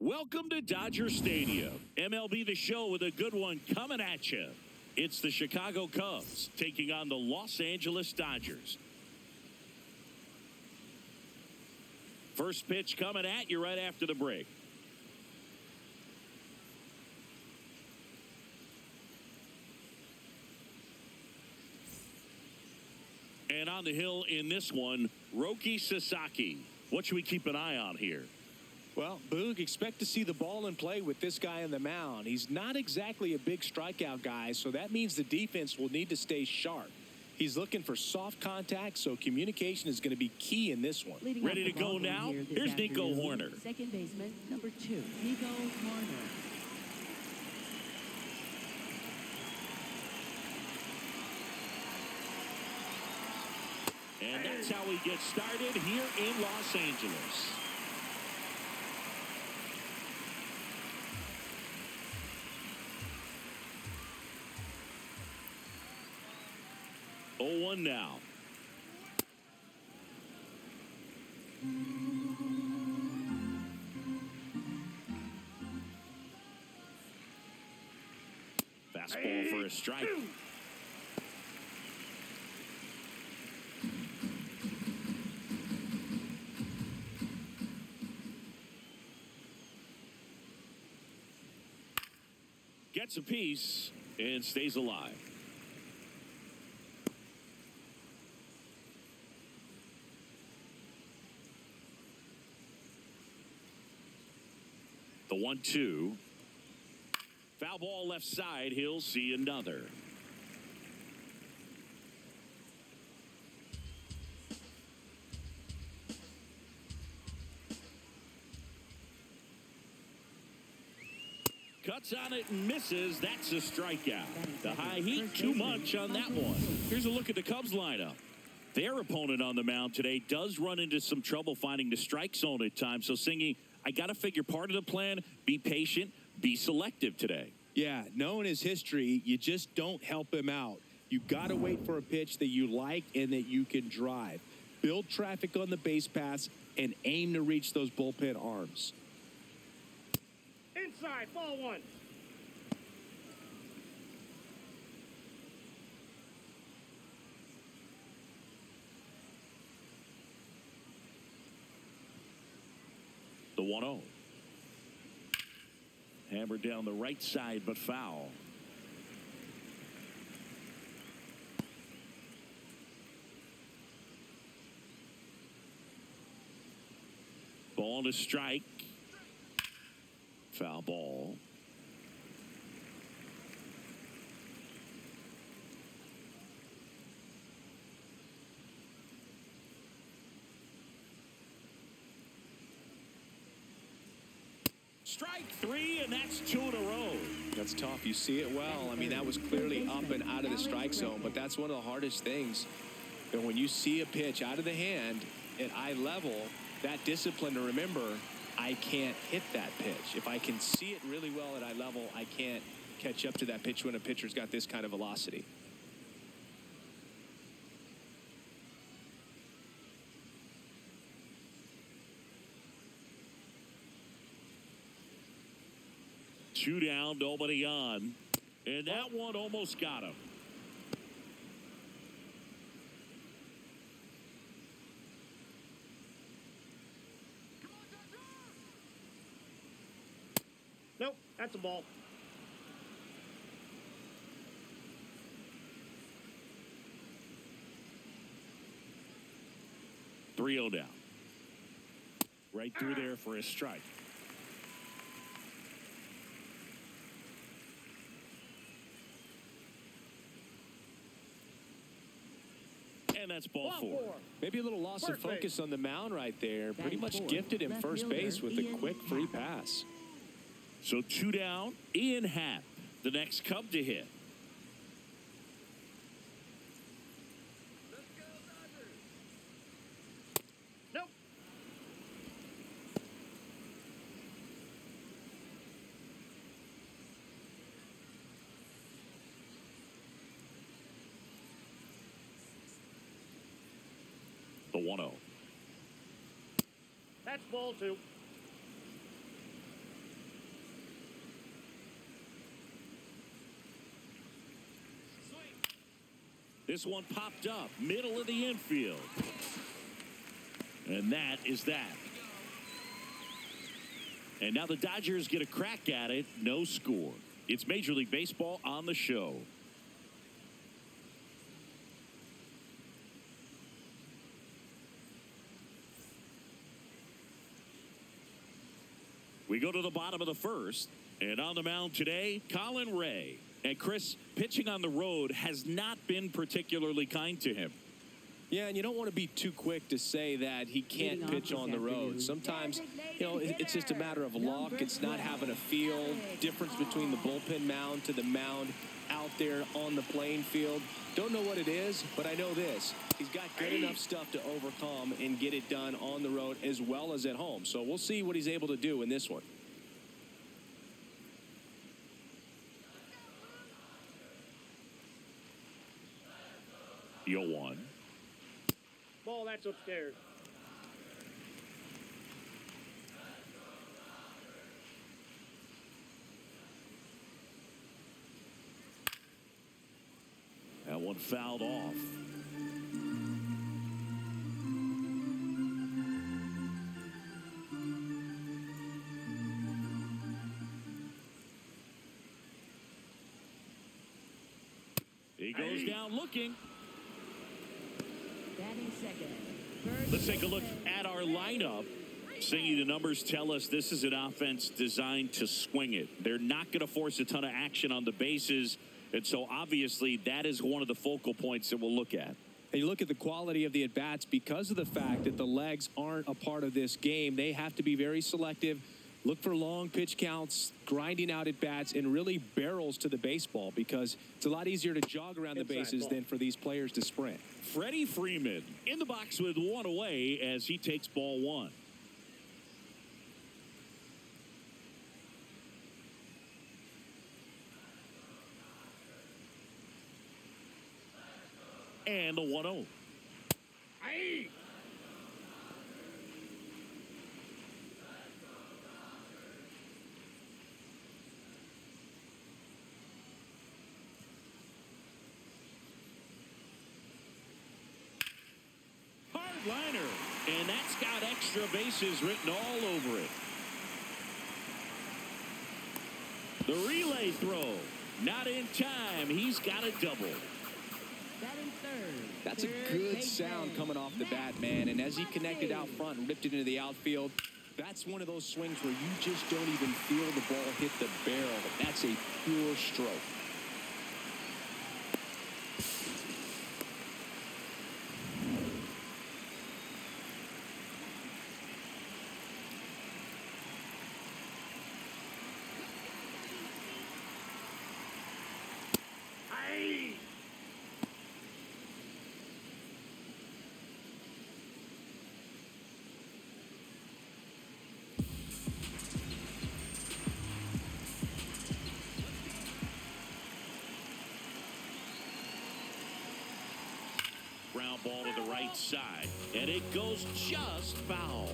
Welcome to Dodger Stadium. MLB The Show with a good one coming at you. It's the Chicago Cubs taking on the Los Angeles Dodgers. First pitch coming at you right after the break. And on the hill in this one, Roki Sasaki. What should we keep an eye on here? Well, Boog, expect to see the ball in play with this guy on the mound. He's not exactly a big strikeout guy, so that means the defense will need to stay sharp. He's looking for soft contact, so communication is going to be key in this one. Ready to go now? Here's Nico Hoerner. Second baseman, number 2, Nico Hoerner. And that's how we get started here in Los Angeles. Oh, 1 now. Fastball for a strike. Gets a piece and stays alive. The 1-2. Foul ball left side. He'll see another. Cuts on it and misses. That's a strikeout. The high heat, too much on that one. Here's a look at the Cubs lineup. Their opponent on the mound today does run into some trouble finding the strike zone at times. So, Singy, I got to figure part of the plan, be patient, be selective today. Yeah, knowing his history, you just don't help him out. You got to wait for a pitch that you like and that you can drive. Build traffic on the base paths and aim to reach those bullpen arms. Inside, ball 1. The 1-0. Hammered down the right side, but foul. Ball to strike. Foul ball. Strike 3, and that's 2 in a row. That's tough. You see it well. I mean, that was clearly up and out of the strike zone, but that's one of the hardest things. And when you see a pitch out of the hand at eye level, that discipline to remember, I can't hit that pitch. If I can see it really well at eye level, I can't catch up to that pitch when a pitcher's got this kind of velocity. Two down, nobody on. And that one almost got him. Nope, that's a ball. .3-0 down. Right through there for a strike. And that's ball 4. Maybe a little loss of focus on the mound right there. Pretty much gifted him first base with a quick free pass. So 2 down, Ian Happ, the next Cub to hit. Nope. The 1-0. That's ball 2. This one popped up, middle of the infield. And that is that. And now the Dodgers get a crack at it. No score. It's Major League Baseball on the show. We go to the bottom of the first. And on the mound today, Colin Ray. And Chris, pitching on the road has not been particularly kind to him. Yeah, and you don't want to be too quick to say that he can't pitch on the road. Sometimes, it's just a matter of luck. It's not having a feel. Difference between the bullpen mound to the mound out there on the playing field. Don't know what it is, but I know this. He's got good enough stuff to overcome and get it done on the road as well as at home. So we'll see what he's able to do in this one. The 0-1. Ball, that's upstairs. That one fouled off. He goes down looking. Batting second. Let's take a look at our lineup. Singing, the numbers tell us this is an offense designed to swing it. They're not going to force a ton of action on the bases. And so obviously that is one of the focal points that we'll look at. And you look at the quality of the at-bats because of the fact that the legs aren't a part of this game. They have to be very selective. Look for long pitch counts, grinding out at-bats, and really barrels to the baseball because it's a lot easier to jog around the bases than for these players to sprint. Freddie Freeman in the box with one away as he takes ball one. And the 1-0. Aye. Liner, and that's got extra bases written all over it. The relay throw, not in time. He's got a double. Batting third. That's a good sound coming off the bat, man. And as he connected out front and ripped it into the outfield, that's one of those swings where you just don't even feel the ball hit the barrel. That's a pure stroke. Ground ball to the right side, and it goes just foul.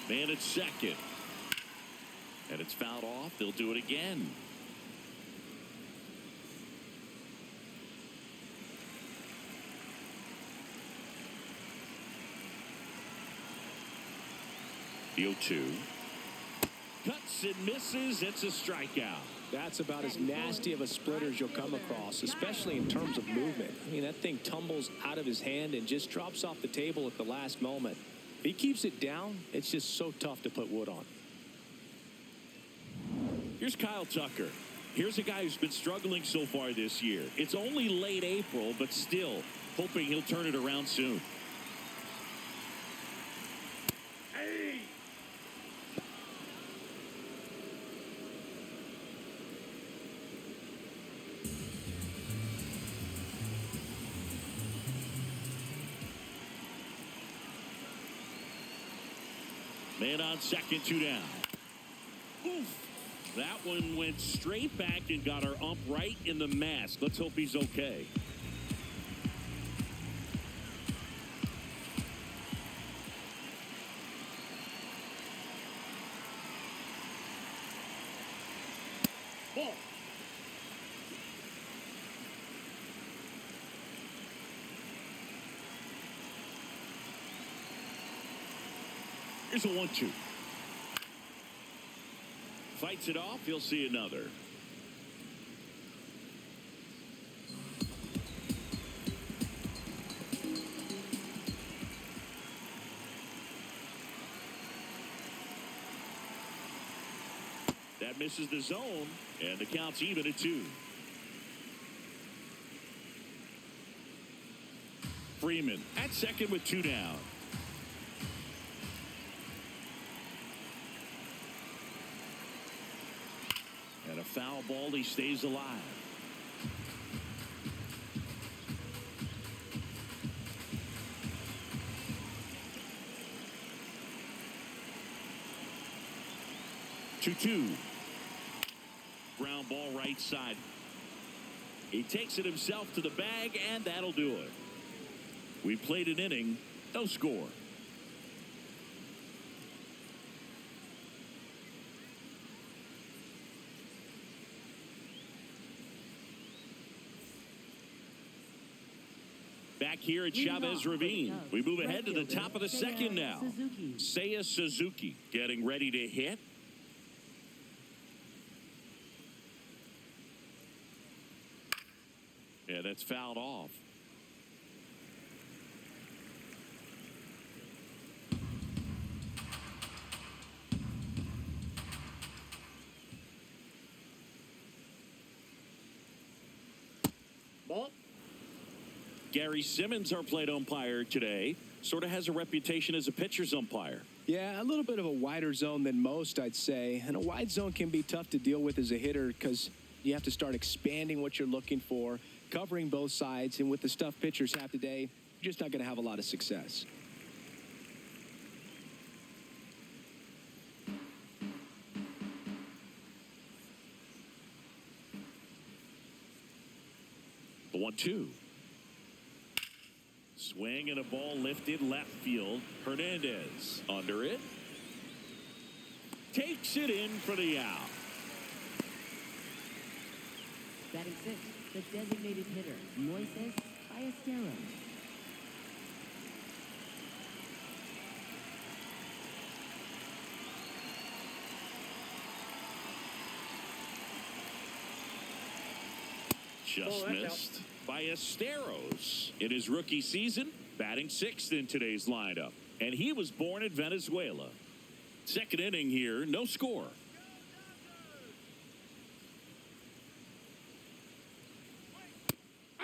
Man at second, and it's fouled off. They'll do it again. The 0-2. Cuts and misses. It's a strikeout. That's about as nasty of a splitter as you'll come across, especially in terms of movement. I mean, that thing tumbles out of his hand and just drops off the table at the last moment. If he keeps it down, it's just so tough to put wood on. Here's Kyle Tucker. Here's a guy who's been struggling so far this year. It's only late April, but still hoping he'll turn it around soon. Man on second, 2 down. Oof. That one went straight back and got our ump right in the mask. Let's hope he's okay. Here's a 1-2. Fights it off. He'll see another. That misses the zone, and the count's even at 2. Freeman at second with 2 down. And a foul ball. He stays alive. Two. Ground ball right side. He takes it himself to the bag, and that'll do it. We played an inning, no score. Back here at Chavez Ravine. We move ahead to the top of the second now. Seiya Suzuki getting ready to hit. Yeah, that's fouled off. Ball. Gary Simmons, our plate umpire today, sort of has a reputation as a pitcher's umpire. Yeah, a little bit of a wider zone than most, I'd say. And a wide zone can be tough to deal with as a hitter because you have to start expanding what you're looking for, covering both sides, and with the stuff pitchers have today, you're just not going to have a lot of success. The 1-2. Swing and a ball lifted left field. Hernandez under it. Takes it in for the out. Batting 6, the designated hitter, Moises Ballesteros. Just missed. Ballesteros in his rookie season, batting 6th in today's lineup. And he was born in Venezuela. Second inning here, no score.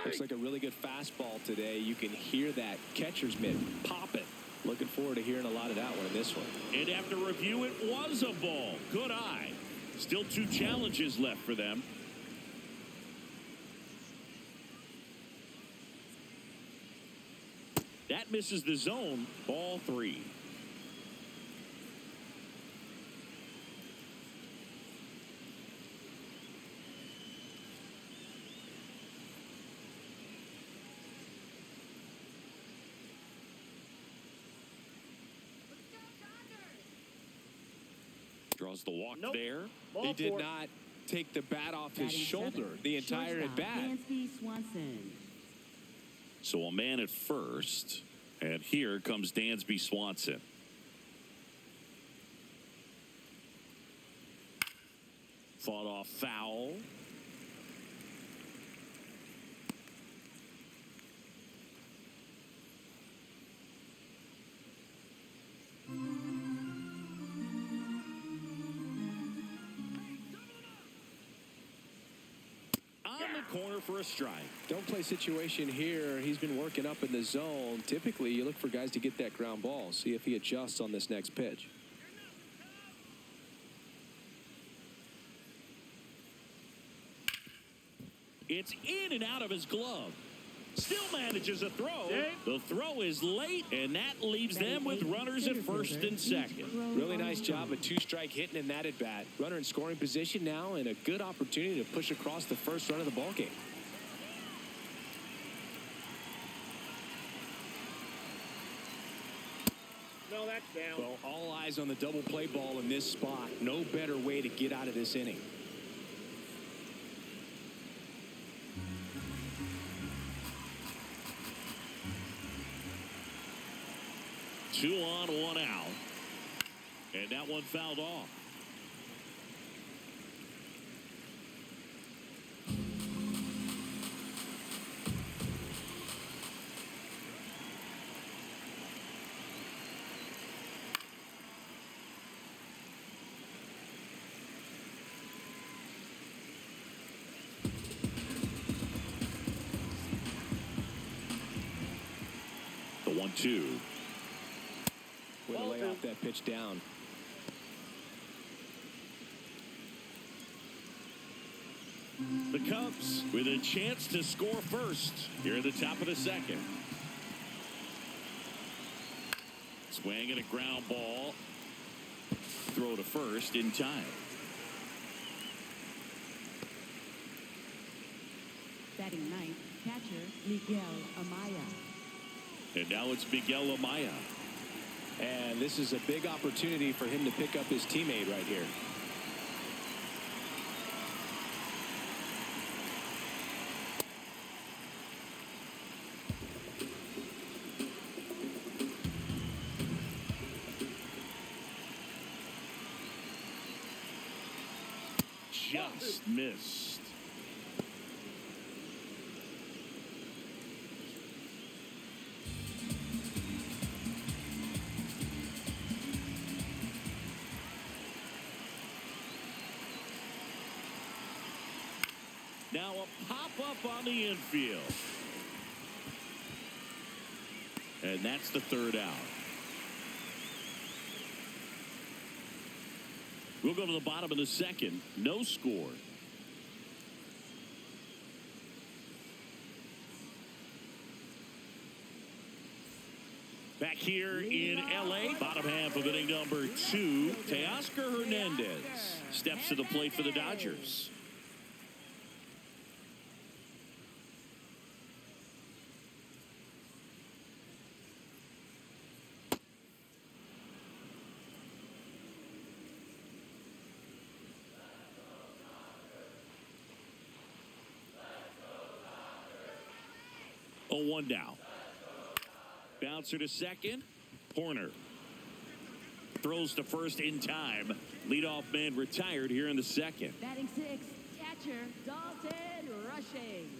Looks like a really good fastball today. You can hear that catcher's mitt pop it. Looking forward to hearing a lot of that one in this one. And after review, it was a ball. Good eye. Still 2 challenges left for them. That misses the zone. Ball 3. Draws the walk there. Ball He did 4. not take the bat off his Batting shoulder 7, the entire shortstop, at-bat. Dansby Swanson. So a man at first. And here comes Dansby Swanson. Fought off foul. Corner for a strike. Don't play situation here. He's been working up in the zone. Typically, you look for guys to get that ground ball. See if he adjusts on this next pitch. It's in and out of his glove. Still manages a throw. The throw is late, and that leaves them with runners at first and second. Really nice job of 2-strike hitting in that at bat. Runner in scoring position now, and a good opportunity to push across the first run of the ball game. No, that's down. Well, all eyes on the double play ball in this spot. No better way to get out of this inning. Two on, one out. And that one fouled off. The 1-2. Way to lay off that pitch down. The Cubs with a chance to score first here at the top of the second. Swing and a ground ball. Throw to first in time. Batting ninth, catcher Miguel Amaya. And now it's Miguel Amaya. And this is a big opportunity for him to pick up his teammate right here. Just missed. Now a pop-up on the infield. And that's the third out. We'll go to the bottom of the second. No score. Back here in L.A., bottom half of inning number 2, Teoscar Hernandez steps to the plate for the Dodgers. Oh, 1 down. Bouncer to second. Horner throws to first in time. Leadoff man retired here in the second. Batting sixth, catcher Dalton Rushing.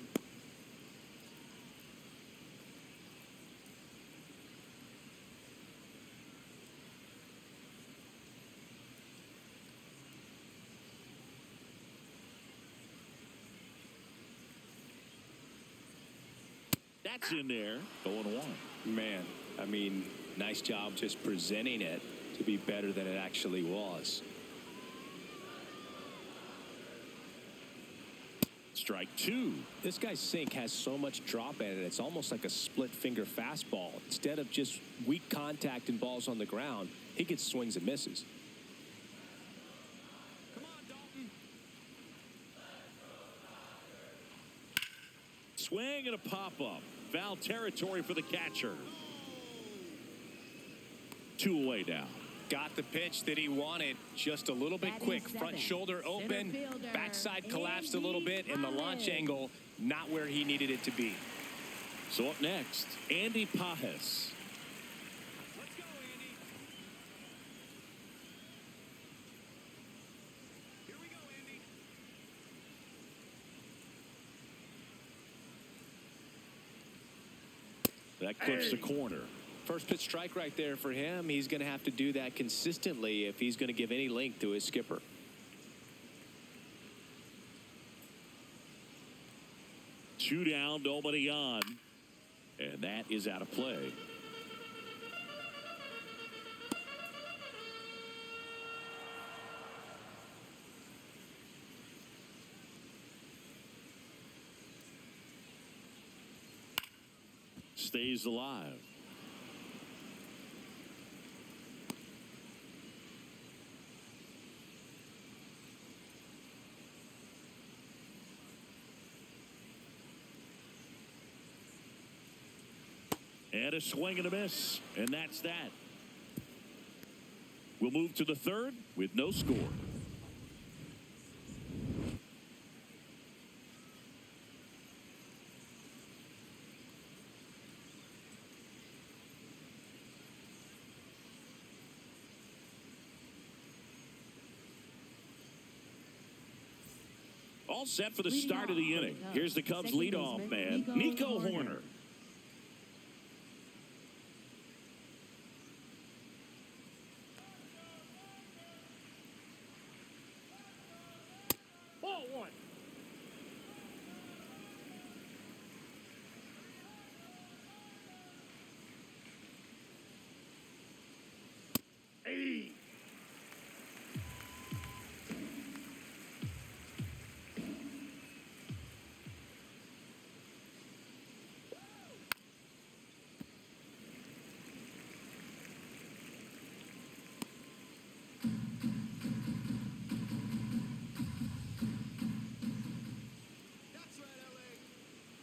That's in there. 0-1. Man, I mean, nice job just presenting it to be better than it actually was. Strike 2. This guy's sink has so much drop in it, it's almost like a split finger fastball. Instead of just weak contact and balls on the ground, he gets swings and misses. Come on, Dalton. Swing and a pop-up. Foul territory for the catcher. 2 away now. Got the pitch that he wanted, just a little bit quick. Front shoulder open, backside collapsed a little bit, and the launch angle not where he needed it to be. So up next, Andy Pajes. Let's go, Andy. Here we go, Andy. That clips the corner. First pitch strike right there for him. He's going to have to do that consistently if he's going to give any length to his skipper. Two down, nobody on. And that is out of play. Stays alive. And a swing and a miss. And that's that. We'll move to the third with no score. All set for the start of the inning. Here's the Cubs leadoff man, Nico Horner. Ball one. Hey.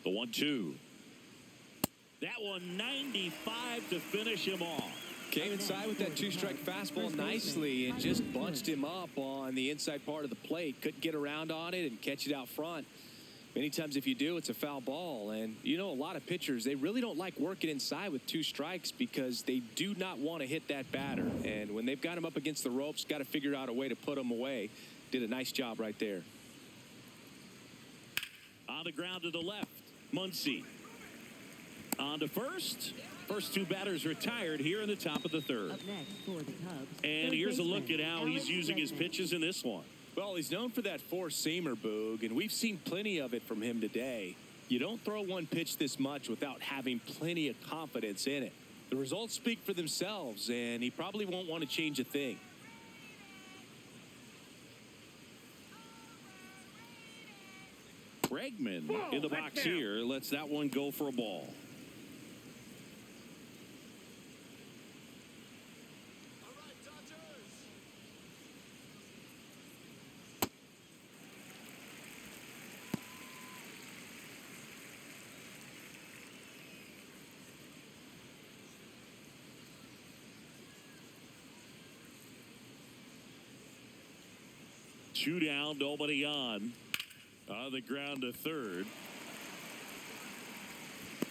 The 1-2. That one 95 to finish him off. Came inside with that two-strike fastball nicely and just bunched him up on the inside part of the plate. Couldn't get around on it and catch it out front. Many times if you do, it's a foul ball. And, you know, a lot of pitchers, they really don't like working inside with two strikes because they do not want to hit that batter. And when they've got him up against the ropes, got to figure out a way to put him away. Did a nice job right there. On the ground to the left, Muncy. On to first. First two batters retired here in the top of the third. Up next for the Cubs. And here's a look at how he's using his pitches in this one. Well, he's known for that four-seamer, Boog, and we've seen plenty of it from him today. You don't throw one pitch this much without having plenty of confidence in it. The results speak for themselves, and he probably won't want to change a thing. Bregman in the box here lets that one go for a ball. Two down, nobody on. On the ground to third.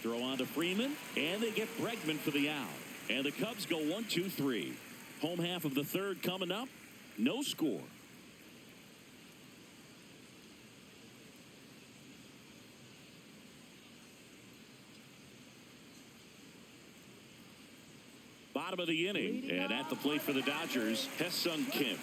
Throw on to Freeman, and they get Bregman for the out. And the Cubs go 1-2-3. Home half of the third coming up. No score. Bottom of the inning, and at the plate for the Dodgers, Ha-Seong Kim.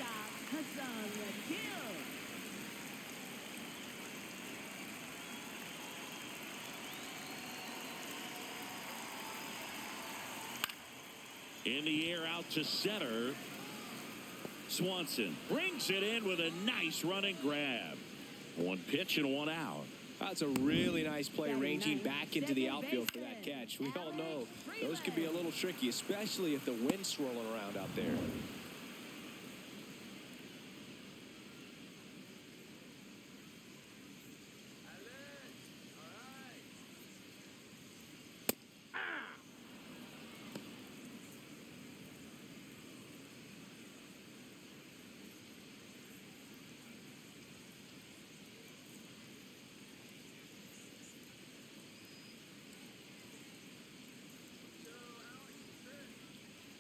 In the air out to center. Swanson brings it in with a nice running grab. One pitch and one out. That's a really nice play, ranging back into the outfield for that catch. We all know those could be a little tricky, especially if the wind's swirling around out there.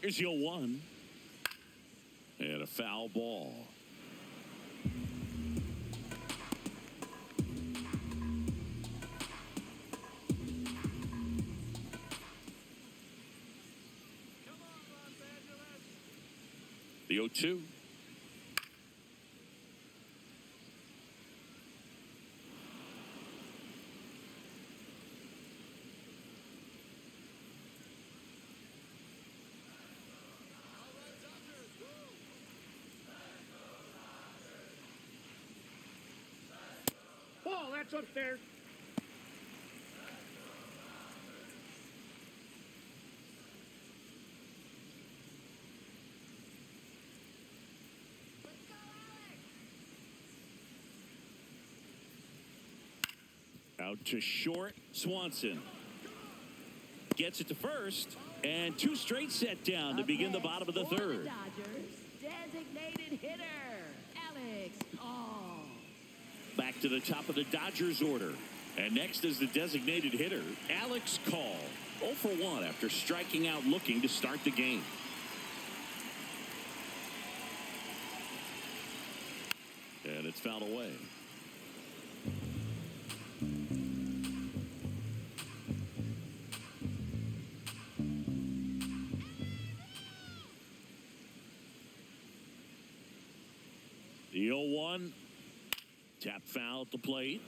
Here's your 1. And a foul ball. The 0-2. Ball, that's up there. Out to short. Swanson gets it to first, and two straight set down to begin the bottom of the third. Dodgers designated hitter Alex Call. Back to the top of the Dodgers order, and next is the designated hitter Alex Call. 0 for 1 after striking out looking to start the game. And it's fouled away. The 0-1. Tap foul at the plate.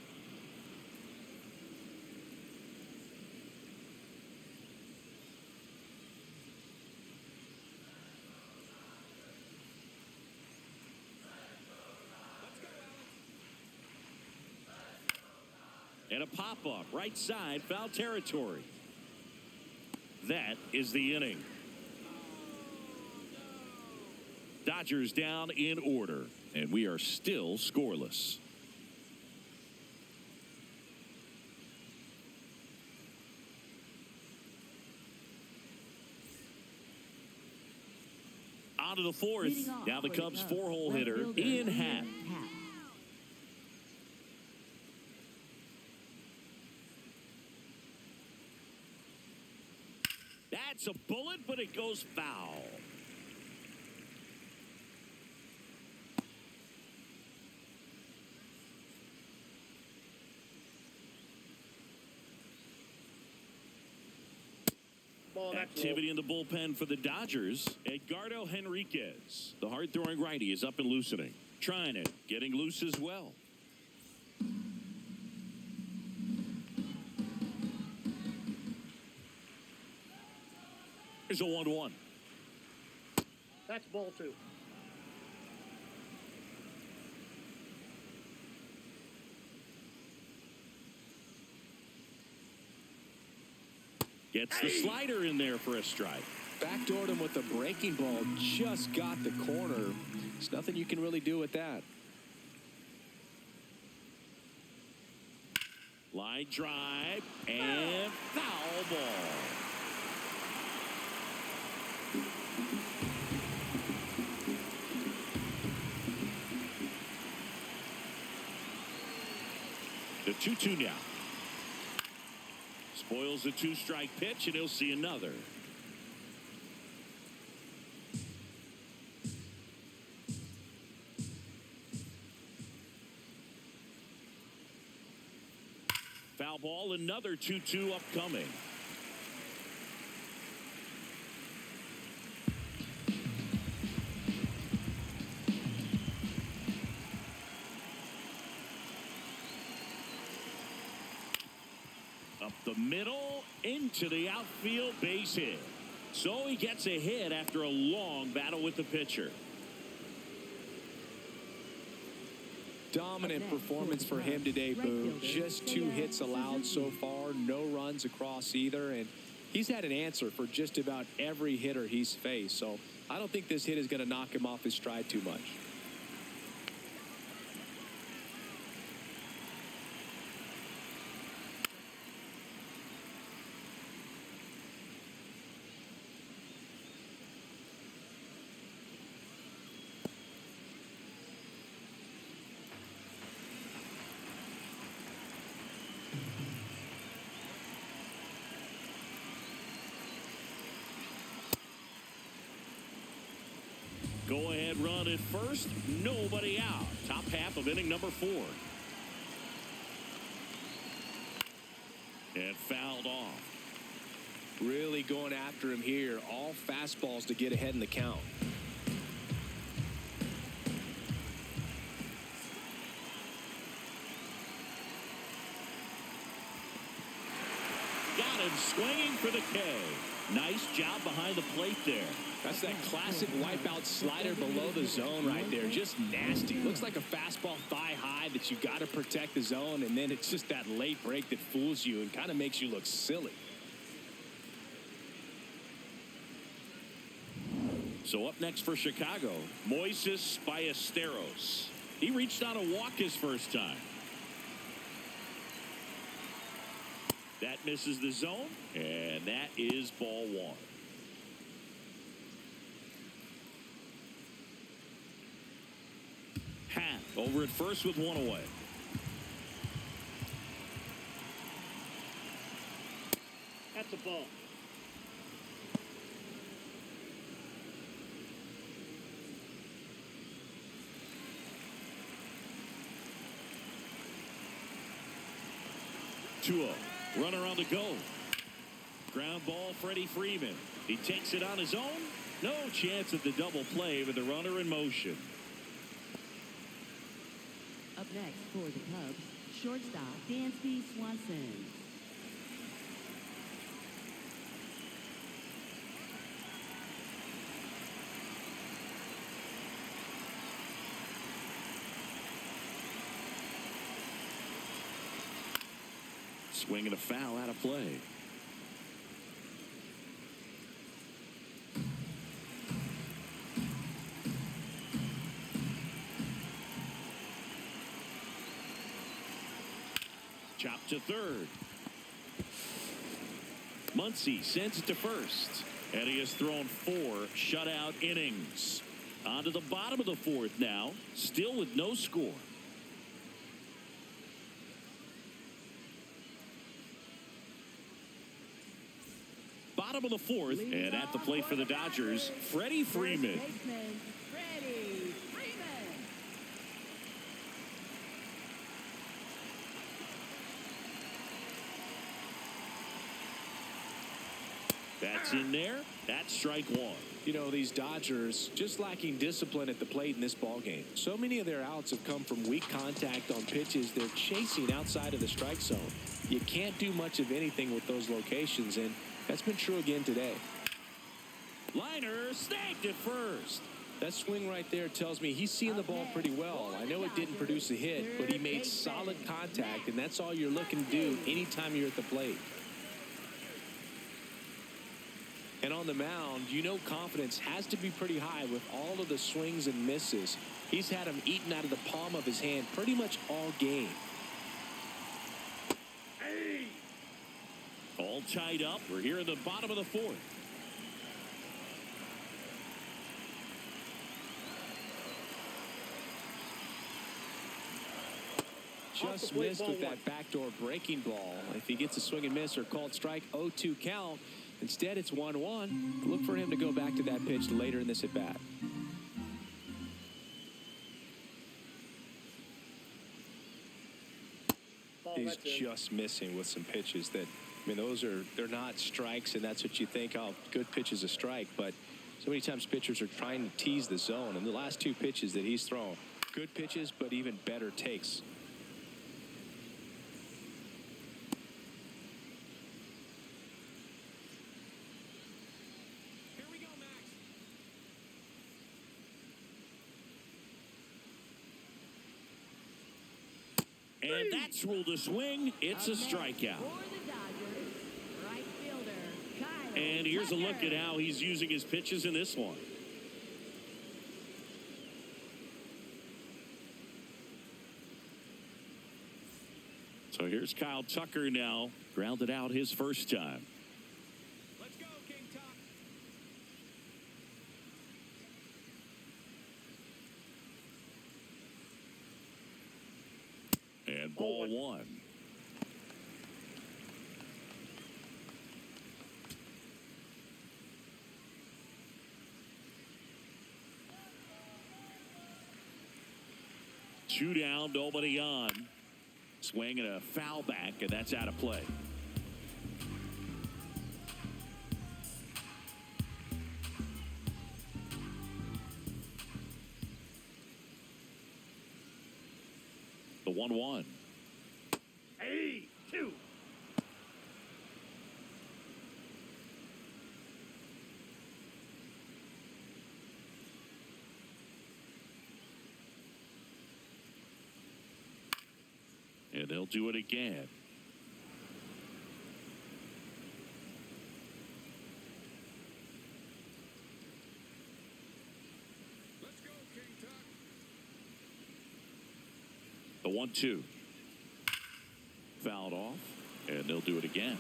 And a pop-up right side, foul territory. That is the inning. Dodgers down in order, and we are still scoreless. On to the fourth. Now the Cubs' four-hole hitter, Ian Happ. That's a bullet, but it goes foul. Activity in the bullpen for the Dodgers. Edgardo Henriquez, the hard-throwing righty, is up and loosening. Trying it, getting loose as well. Here's a 1-1. That's ball 2. Gets the slider in there for a strike. Backdoored him with the breaking ball. Just got the corner. There's nothing you can really do with that. Line drive and foul ball. The 2-2 now. Spoils the 2-strike pitch, and he'll see another. Foul ball, another 2-2 upcoming. Up the middle, into the outfield, base hit. So he gets a hit after a long battle with the pitcher. Dominant performance for him today, Boo. Just 2 hits allowed so far, no runs across either, and he's had an answer for just about every hitter he's faced. So I don't think this hit is going to knock him off his stride too much. Go-ahead run at first, nobody out. Top half of inning number 4. And fouled off. Really going after him here. All fastballs to get ahead in the count. Got him swinging for the K. Nice job behind the plate there. That's that classic wipeout slider below the zone right there. Just nasty. Looks like a fastball thigh high that you got to protect the zone, and then it's just that late break that fools you and kind of makes you look silly. So up next for Chicago, Moises Ballesteros. He reached on a walk his first time. That misses the zone, and that is ball 1. Happ over at first with 1 away. That's a ball. Tua, runner on the go. Ground ball, Freddie Freeman. He takes it on his own. No chance at the double play with the runner in motion. Up next for the Cubs, shortstop Dansby Swanson. Swing and a foul out of play. Chop to third. Muncy sends it to first. And he has thrown 4 shutout innings. On to the bottom of the 4th now. Still with no score. Bottom of the 4th, and at the plate for the Dodgers, Freddie Freeman. Freddie Freeman. That's in there. That's strike 1. You know, these Dodgers just lacking discipline at the plate in this ballgame. So many of their outs have come from weak contact on pitches they're chasing outside of the strike zone. You can't do much of anything with those locations, and that's been true again today. Liner snagged at first. That swing right there tells me he's seeing the ball pretty well. I know it didn't produce a hit, but he made solid contact, and that's all you're looking to do anytime you're at the plate. And on the mound, you know confidence has to be pretty high with all of the swings and misses. He's had them eaten out of the palm of his hand pretty much all game. All tied up. We're here in the bottom of the 4th. Just missed with that backdoor breaking ball. If he gets a swing and miss or called strike, 0-2 count. Instead, it's 1-1. Look for him to go back to that pitch later in this at bat. He's just missing with some pitches that, I mean, they're not strikes, and that's what you think, oh, good pitch is a strike. But so many times pitchers are trying to tease the zone, and the last 2 pitches that he's thrown, good pitches, but even better takes. Here we go, Max. And that's ruled a swing. It's a strikeout. For the Dodgers, right fielder Kyle And here's a look Tucker. at how he's using his pitches in this one. So here's Kyle Tucker now. Grounded out his first time. Let's go, King Tuck. And ball 1. Two down, nobody on. Swing and a foul back, and that's out of play. The 1-1. Hey, 2. And they'll do it again. Let's go, King Tuck. The 1-2. Fouled off, and they'll do it again.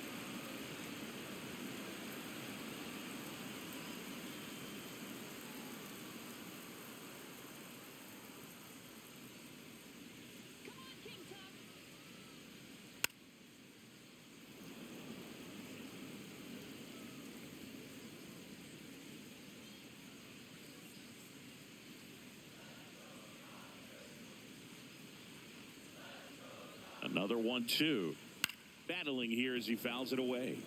Another 1-2. Battling here as he fouls it away.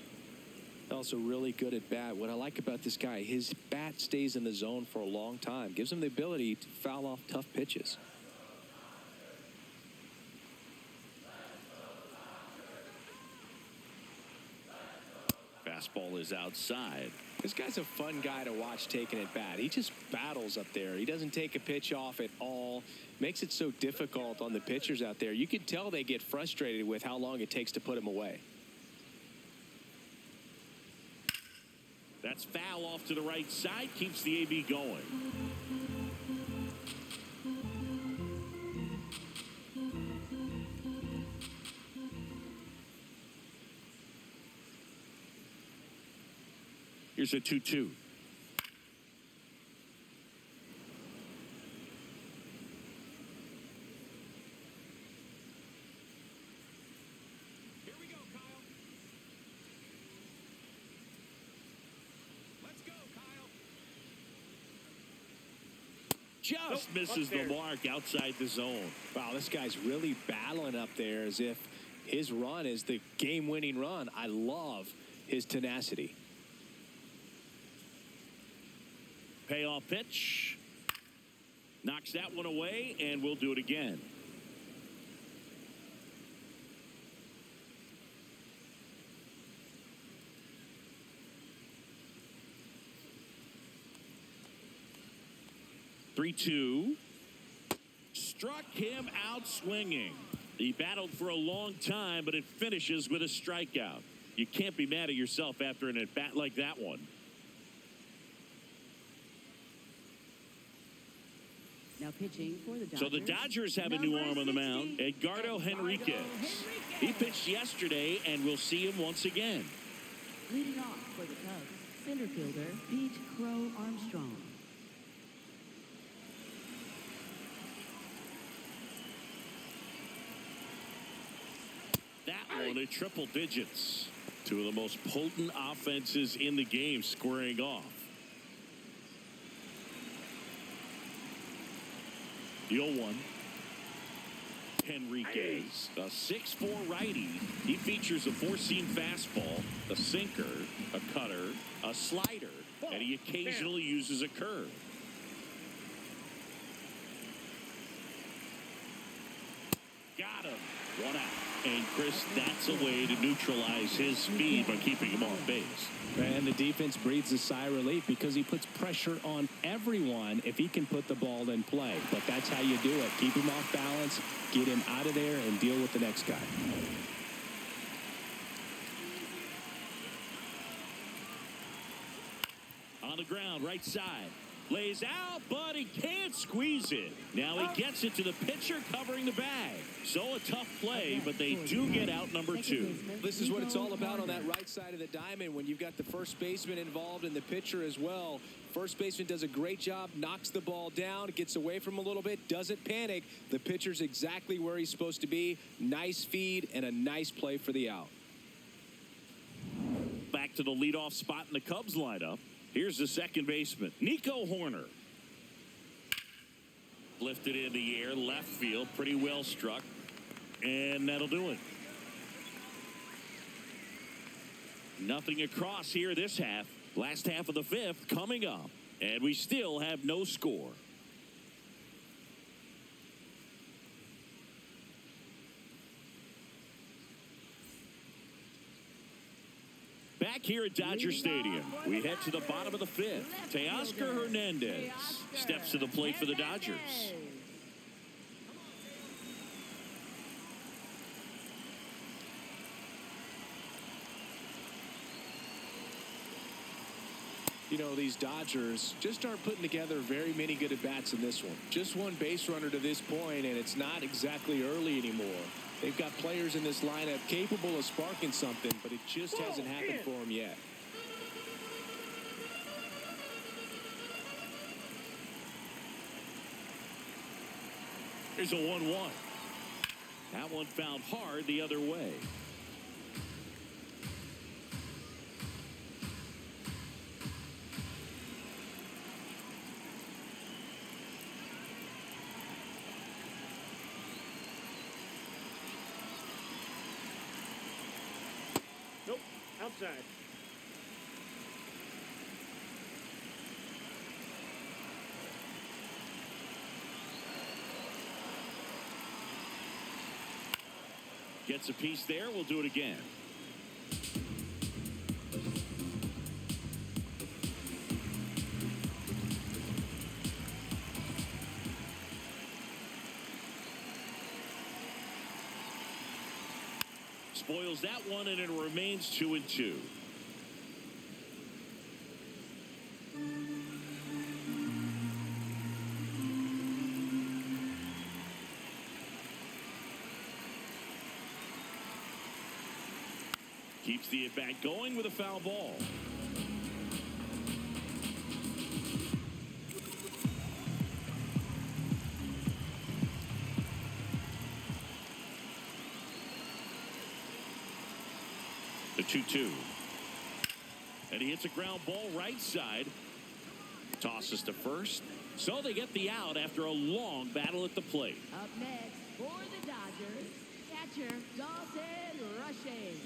Also really good at bat. What I like about this guy, his bat stays in the zone for a long time. Gives him the ability to foul off tough pitches. fastball is outside. This guy's a fun guy to watch taking at bat. He just battles up there. He doesn't take a pitch off at all. Makes it so difficult on the pitchers out there. You can tell they get frustrated with how long it takes to put him away. That's foul off to the right side. Keeps the AB going. Here's a 2-2. Here we go, Kyle. Let's go, Kyle. Just misses the mark outside the zone. Wow, this guy's really battling up there as if his run is the game-winning run. I love his tenacity. Payoff pitch. Knocks that one away, and we'll do it again. Three-two. Struck him out swinging. He battled for a long time, but it finishes with a strikeout. You can't be mad at yourself after an at-bat like that one. Now pitching for the Dodgers. So the Dodgers have a new arm on the mound, Edgardo Henriquez. He pitched yesterday, and we'll see him once again. Leading off for the Cubs, center fielder Pete Crow Armstrong. That one at triple digits. Two of the most potent offenses in the game squaring off. The 0-1. Henriquez, a 6'4" righty. He features a four-seam fastball, a sinker, a cutter, a slider, and he occasionally uses a curve. Got him. One out. And Chris, that's a way to neutralize his speed by keeping him off base. And the defense breathes a sigh of relief because he puts pressure on everyone if he can put the ball in play. But that's how you do it. Keep him off balance, get him out of there, and deal with the next guy. On the ground, right side. Lays out, but he can't squeeze it. Now he gets it to the pitcher covering the bag. So a tough play, but they do get out number 2. This is what it's all about on that right side of the diamond when you've got the first baseman involved and the pitcher as well. First baseman does a great job, knocks the ball down, gets away from him a little bit, doesn't panic. The pitcher's exactly where he's supposed to be. Nice feed and a nice play for the out. Back to the leadoff spot in the Cubs lineup. Here's the second baseman, Nico Horner. Lifted in the air, left field, pretty well struck. And that'll do it. Nothing across here this half. Last half of the 5th coming up. And we still have no score. Back here at Dodger Stadium, we head to the bottom of the 5th. Teoscar Hernandez steps to the plate for the Dodgers. You know, these Dodgers just aren't putting together very many good at-bats in this one. Just one base runner to this point, and it's not exactly early anymore. They've got players in this lineup capable of sparking something, but it just hasn't happened for them yet. Here's a 1-1. That one found hard the other way. Nope. Outside. Gets a piece there. We'll do it again. spoils that one, and it remains 2-2. Keeps the at-bat going with a foul ball. The 2-2. And he hits a ground ball right side. Tosses to first. So they get the out after a long battle at the plate. Up next for the Dodgers, catcher Dawson Rushing.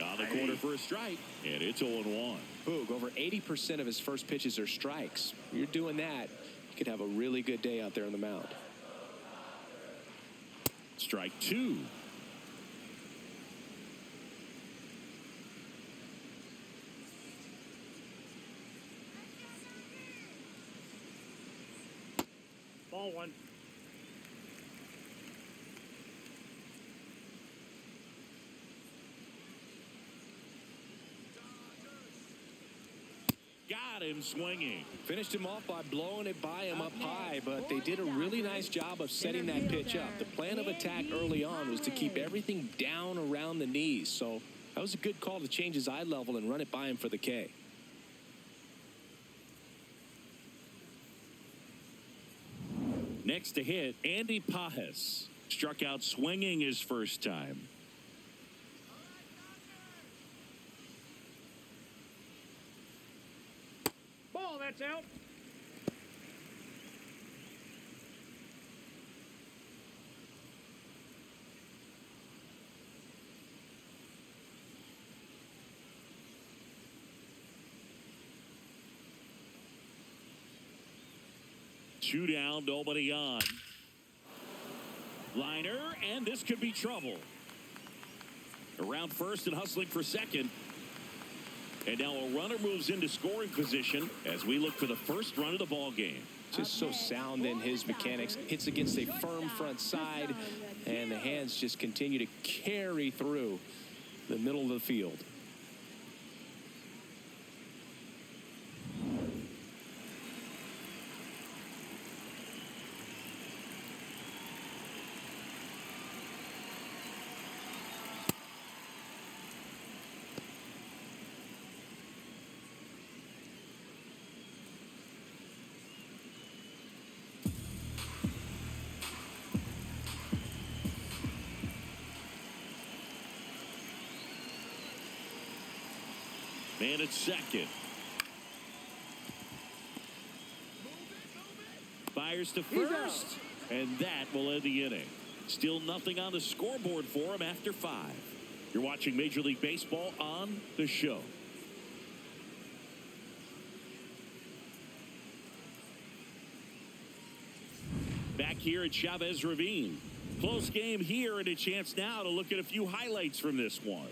On the corner for a strike, and it's 0-1. Boog, over 80% of his first pitches are strikes. You're doing that, you could have a really good day out there on the mound. Strike 2. Ball one. Got him swinging. Finished him off by blowing it by him up high, but they did a really nice job of setting that pitch up. The plan of attack early on was to keep everything down around the knees, so that was a good call to change his eye level and run it by him for the K. Next to hit, Andy Pajes. Struck out swinging his first time. Ball, that's out. Two down, nobody on. Liner, and this could be trouble. Around first and hustling for second. And now a runner moves into scoring position as we look for the first run of the ball game. Just so sound in his mechanics. Hits against a firm front side, and the hands just continue to carry through the middle of the field. Man at second. Fires to first. And that will end the inning. Still nothing on the scoreboard for him after 5. You're watching Major League Baseball on The Show. Back here at Chavez Ravine. Close game here, and a chance now to look at a few highlights from this one.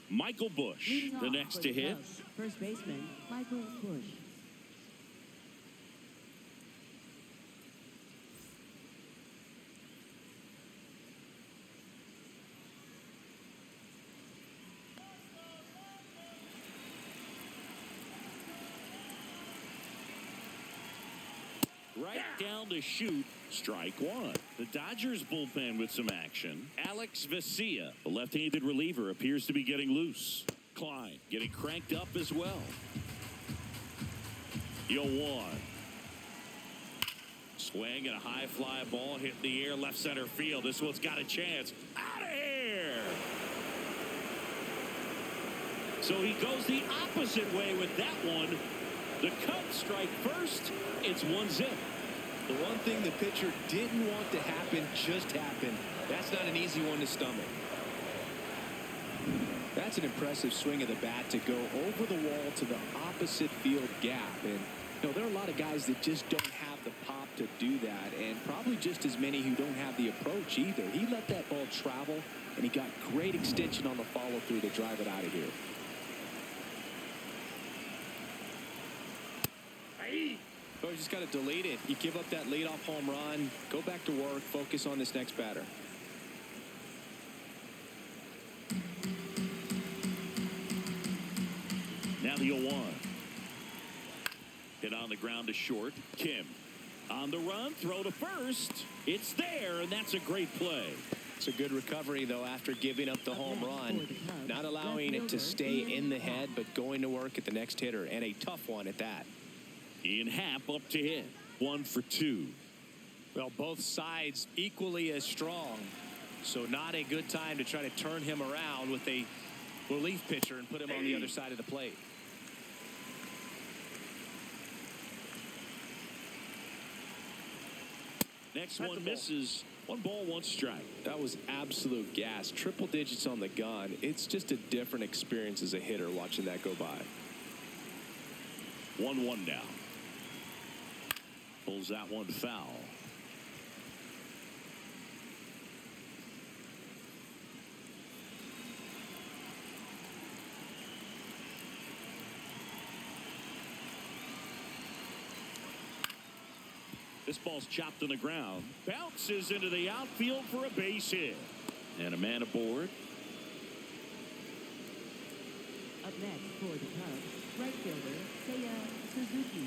Michael Bush, Leading the off next for to the hit. Cubs, first baseman Michael Bush. Right down to shoot. Strike 1. The Dodgers bullpen with some action. Alex Vesia, the left-handed reliever, appears to be getting loose. Klein getting cranked up as well. 0-1. Swing and a high fly ball hitting the air left center field. This one's got a chance. Out of here. So he goes the opposite way with that one. The Cubs strike first. It's 1-0. The one thing the pitcher didn't want to happen just happened. That's not an easy one to stomach. That's an impressive swing of the bat to go over the wall to the opposite field gap. And you know, there are a lot of guys that just don't have the pop to do that, and probably just as many who don't have the approach either. He let that ball travel, and he got great extension on the follow-through to drive it out of here. So you just got to delete it. You give up that leadoff home run, go back to work, focus on this next batter. Now the 0-1. Hit on the ground to short. Kim on the run, throw to first. It's there, and that's a great play. It's a good recovery, though, after giving up the home run. Not allowing it to stay in the head, but going to work at the next hitter, and a tough one at that. Ian Happ up to hit. 1 for 2. Well, both sides equally as strong, so not a good time to try to turn him around with a relief pitcher and put him on the other side of the plate. Next one misses. 1 ball, 1 strike. That was absolute gas. Triple digits on the gun. It's just a different experience as a hitter watching that go by. 1-1 now. Pulls that one foul. This ball's chopped on the ground. Bounces into the outfield for a base hit. And a man aboard. Up next for the Cubs, right fielder Seiya Suzuki.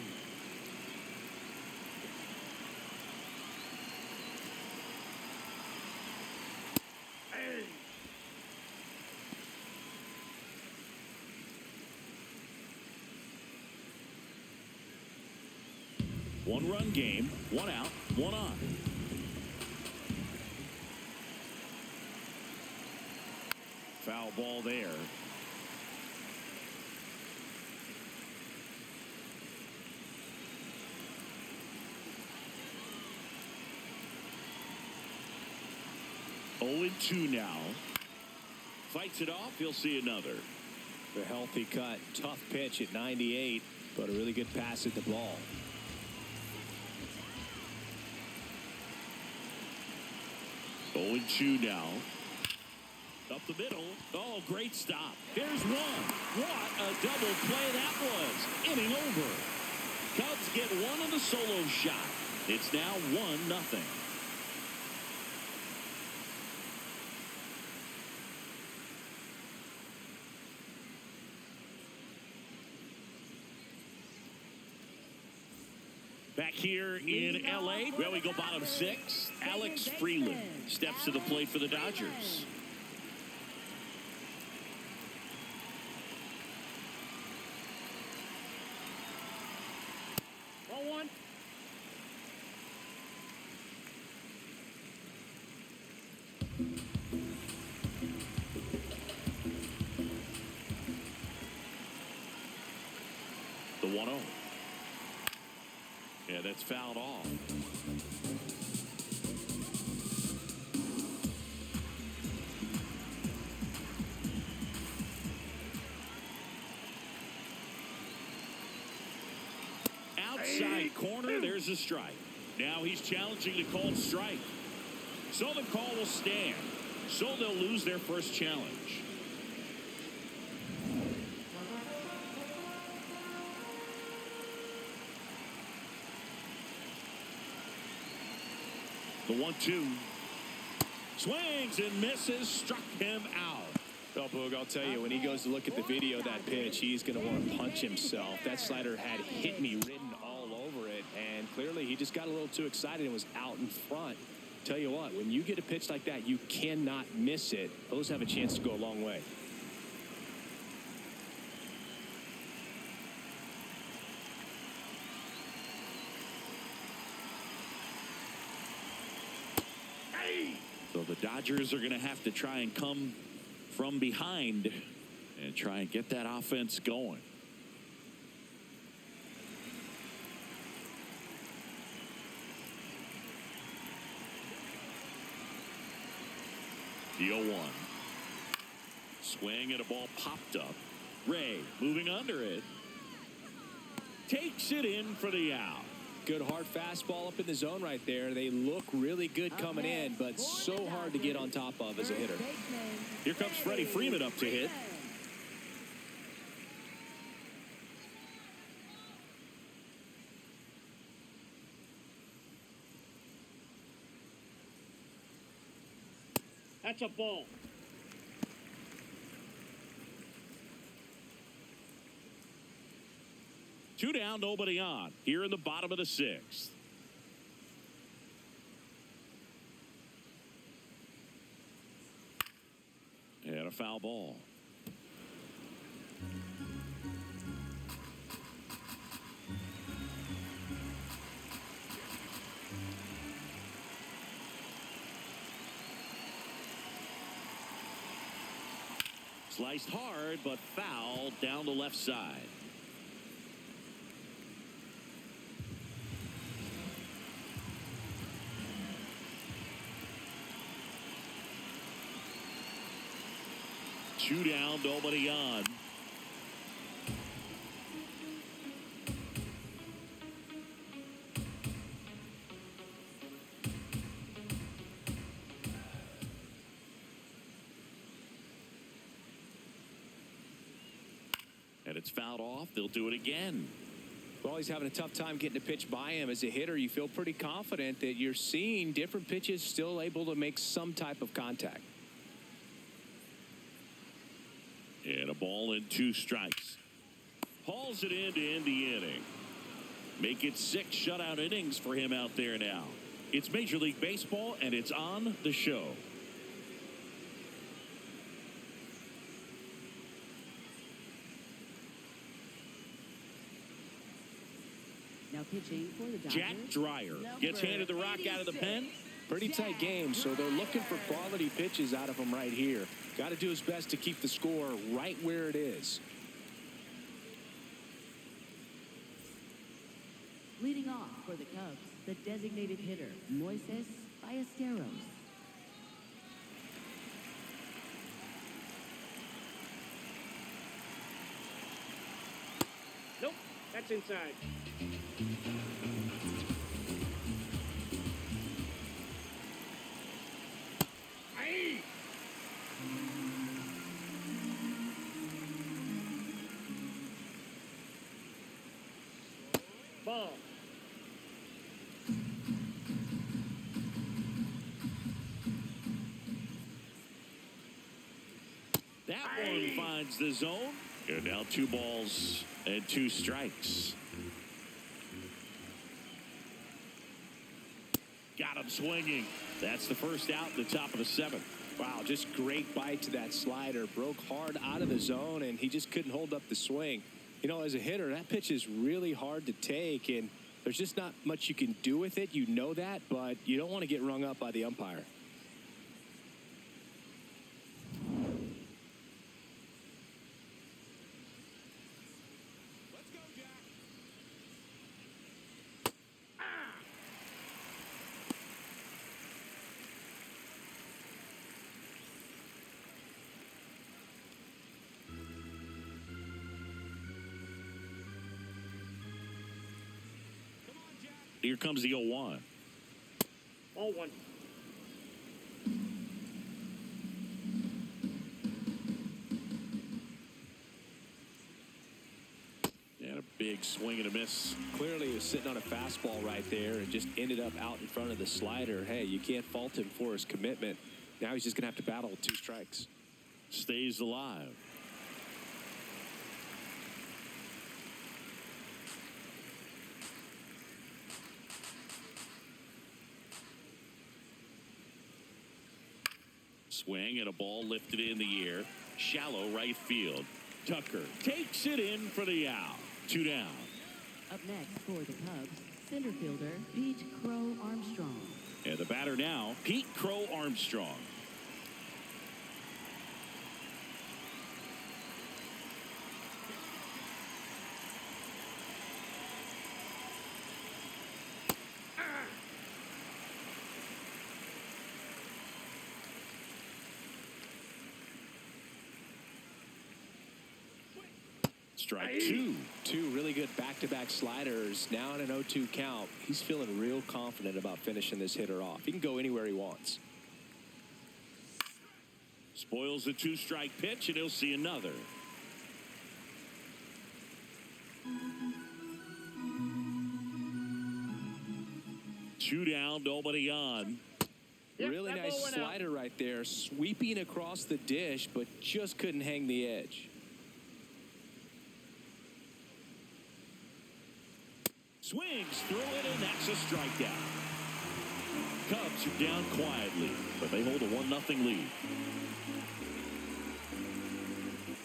One-run game, 1 out, 1 on. Foul ball there. Oh, 2 now. Fights it off. He'll see another. A healthy cut. Tough pitch at 98, but a really good pass at the ball. 0-2 now. Up the middle. Oh, great stop. Here's one. What a double play that was. Inning over. Cubs get one on the solo shot. It's now 1-0. Back here in L.A., well, we go bottom 6. Alex Freeland steps to the plate for the Dodgers. Ball 1. The 1-0. Yeah, that's fouled off. Outside corner, there's a strike. Now he's challenging the called strike. So the call will stand. So they'll lose their first challenge. The 1-2. Swings and misses. Struck him out. Well, Boog, I'll tell you, when he goes to look at the video of that pitch, he's going to want to punch himself. That slider had hit me written all over it, and clearly he just got a little too excited and was out in front. Tell you what, when you get a pitch like that, you cannot miss it. Those have a chance to go a long way. So the Dodgers are going to have to try and come from behind and try and get that offense going. The 0-1. Swing and a ball popped up. Ray moving under it. Takes it in for the out. Good hard fastball up in the zone right there. They look really good coming in, but so hard to get on top of as a hitter. Here comes Freddie Freeman up to hit. That's a ball. Two down, nobody on. Here in the bottom of the sixth. And a foul ball. Sliced hard, but foul down the left side. Two down, nobody on. And it's fouled off. They'll do it again. Well, he's having a tough time getting a pitch by him. As a hitter, you feel pretty confident that you're seeing different pitches still able to make some type of contact. And a ball and 2 strikes. Hauls it in to end the inning. Make it 6 shutout innings for him out there now. It's Major League Baseball, and it's on the show. Now pitching for the Dodgers. Jack Dreyer gets handed the rock out of the pen. Pretty tight game, so they're looking for quality pitches out of him right here. Got to do his best to keep the score right where it is. Leading off for the Cubs, the designated hitter, Moises Ballesteros. Nope, that's inside. Aye. Ball. That one finds the zone. And now 2 balls and 2 strikes. Got him swinging. That's the first out in the top of the 7th. Wow, just great bite to that slider. Broke hard out of the zone, and he just couldn't hold up the swing. You know, as a hitter, that pitch is really hard to take, and there's just not much you can do with it. You know that, but you don't want to get rung up by the umpire. Let's go, Jack. Come on, Jack. Here comes the 0-1. Ball 1. And a big swing and a miss. Clearly, he was sitting on a fastball right there and just ended up out in front of the slider. Hey, you can't fault him for his commitment. Now he's just going to have to battle with 2 strikes. Stays alive. Swing and a ball lifted in the air. Shallow right field. Tucker takes it in for the out. 2 down. Up next for the Cubs, center fielder Pete Crow Armstrong. And the batter now, Pete Crow Armstrong. Strike two. Two really good back-to-back sliders. Now in an 0-2 count. He's feeling real confident about finishing this hitter off. He can go anywhere he wants. Spoils the 2-strike pitch, and he'll see another. Two down, nobody on. Yep, Really that nice ball went out. slider right there, sweeping across the dish, but just couldn't hang the edge. Swings through it, and that's a strikeout. Cubs are down quietly, but they hold a 1-0 lead.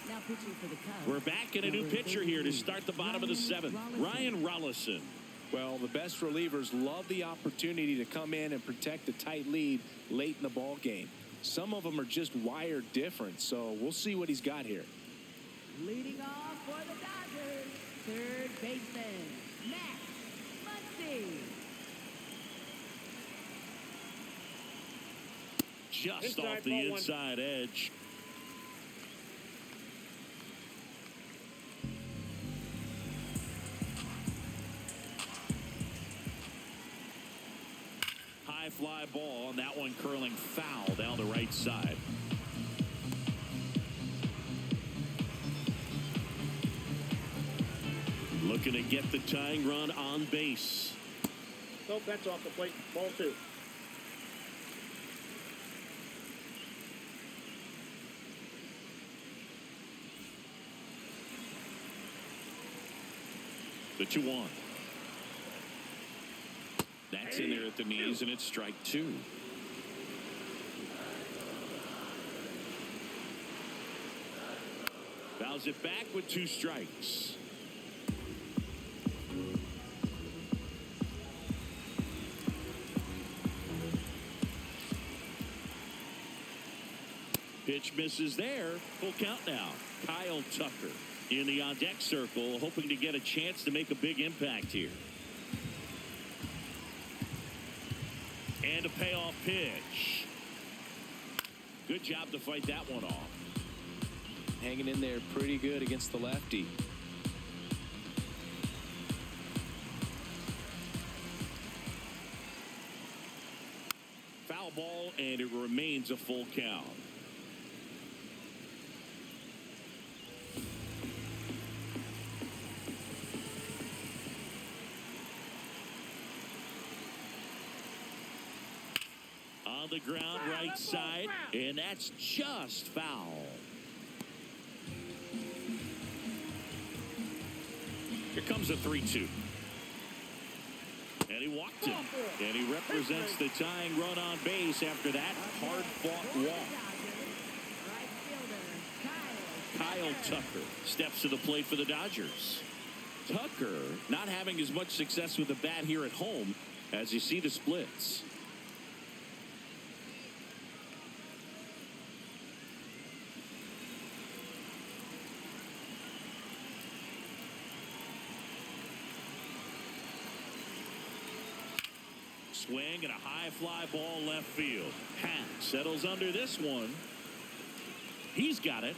Now pitching for the Cubs. We're back in a new pitcher here to start the bottom of the 7th. Ryan Rollison. Well, the best relievers love the opportunity to come in and protect a tight lead late in the ball game. Some of them are just wired different, so we'll see what he's got here. Leading off for the Dodgers, third baseman, Max Muncy. Just Inside, off the ball one. inside edge. High fly ball, and that one curling foul down the right side. Looking to get the tying run on base. Nope, that's off the plate. Ball 2. The 2-1. That's in there at the knees, and it's strike 2. Fouls it back with 2 strikes. Pitch misses there. Full count now. Kyle Tucker in the on-deck circle, hoping to get a chance to make a big impact here. And a payoff pitch. Good job to fight that one off. Hanging in there pretty good against the lefty. Foul ball, and it remains a full count. On the ground, right side, and that's just foul. Here comes a 3-2. And he walked it. And he represents the tying run on base after that hard-fought walk. Right fielder, Kyle Tucker steps to the plate for the Dodgers. Tucker not having as much success with the bat here at home as you see the splits. Swing and a high fly ball left field. Hack settles under this one. He's got it.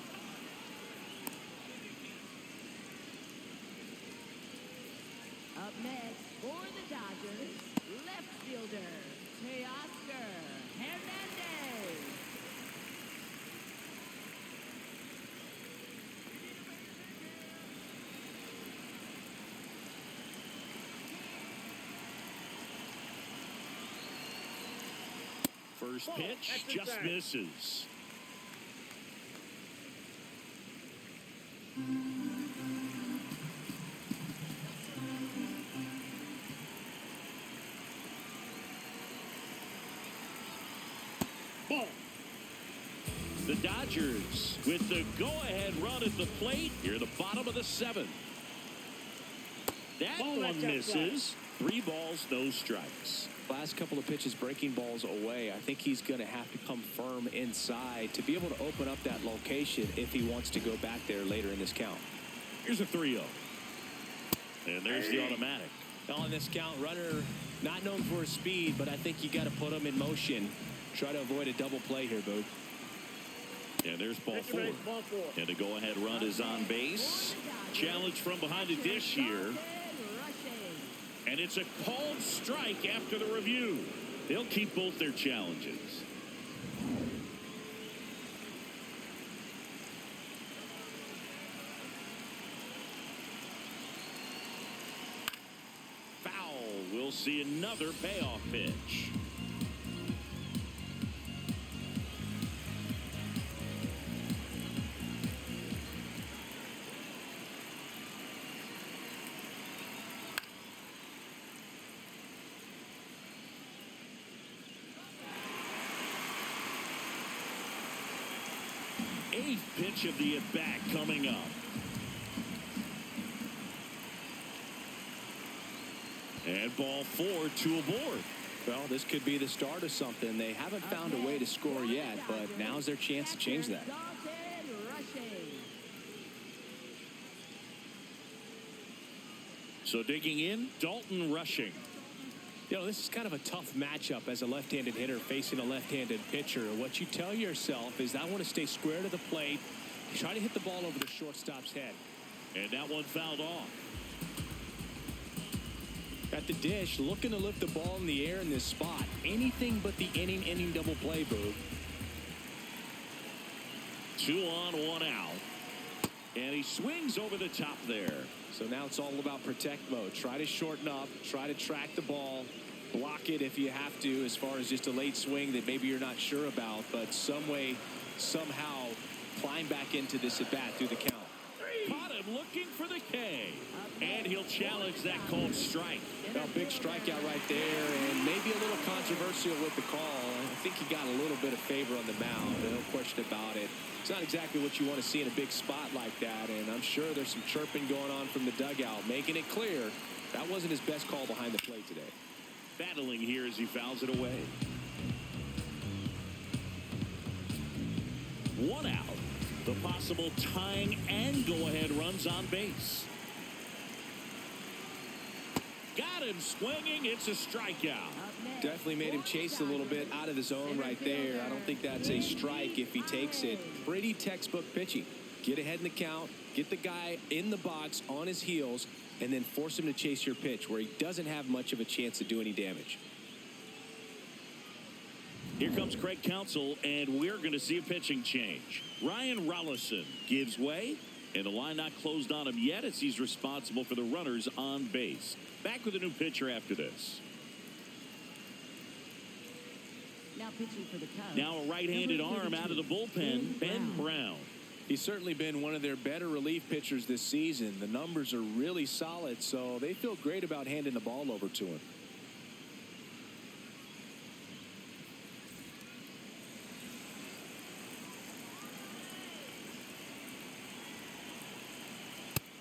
Up next for the Dodgers, left fielder, Teoscar Hernandez. First pitch just misses. Ball. The Dodgers with the go-ahead run at the plate here at the bottom of the 7th. That Ball, one that's outside. misses. 3 balls, no strikes. Last couple of pitches breaking balls away. I think he's going to have to come firm inside to be able to open up that location if he wants to go back there later in this count. Here's a 3-0. And there's the automatic. On this count, runner not known for his speed, but I think you got to put him in motion. Try to avoid a double play here, Boog. And there's ball Take the four. base, ball 4. And the go-ahead run is on base. Challenge from behind the dish here. And it's a called strike after the review. They'll keep both their challenges. Foul. We'll see another payoff pitch. Eighth pitch of the at-bat coming up. And ball 4, 2 aboard. Well, this could be the start of something. They haven't found a way to score yet, but now's their chance to change that. So digging in, Dalton Rushing. You know, this is kind of a tough matchup as a left-handed hitter facing a left-handed pitcher. What you tell yourself is, I want to stay square to the plate, try to hit the ball over the shortstop's head. And that one fouled off. At the dish, looking to lift the ball in the air in this spot. Anything but the inning double play, Boo. 2 on, 1 out. And he swings over the top there. So now it's all about protect mode. Try to shorten up, try to track the ball, block it if you have to, as far as just a late swing that maybe you're not sure about, but some way, somehow climb back into this at bat through the count. Caught him looking for the K. And he'll challenge that called strike. Well, big strikeout right there, and maybe a little controversial with the call. I think he got a little bit of favor on the mound, no question about it. It's not exactly what you want to see in a big spot like that, and I'm sure there's some chirping going on from the dugout, making it clear that wasn't his best call behind the plate today. Battling here as he fouls it away. 1 out. The possible tying and go-ahead runs on base. Got him swinging. It's a strikeout. Definitely made him chase a little bit out of the zone right there. I don't think that's a strike if he takes it. Pretty textbook pitching. Get ahead in the count, get the guy in the box on his heels, and then force him to chase your pitch where he doesn't have much of a chance to do any damage. Here comes Craig Counsell, and we're going to see a pitching change. Ryan Rollison gives way, and the line not closed on him yet as he's responsible for the runners on base. Back with a new pitcher after this. Now pitching for the Cubs. Now a right-handed arm out of the bullpen, Ben Brown. He's certainly been one of their better relief pitchers this season. The numbers are really solid, so they feel great about handing the ball over to him.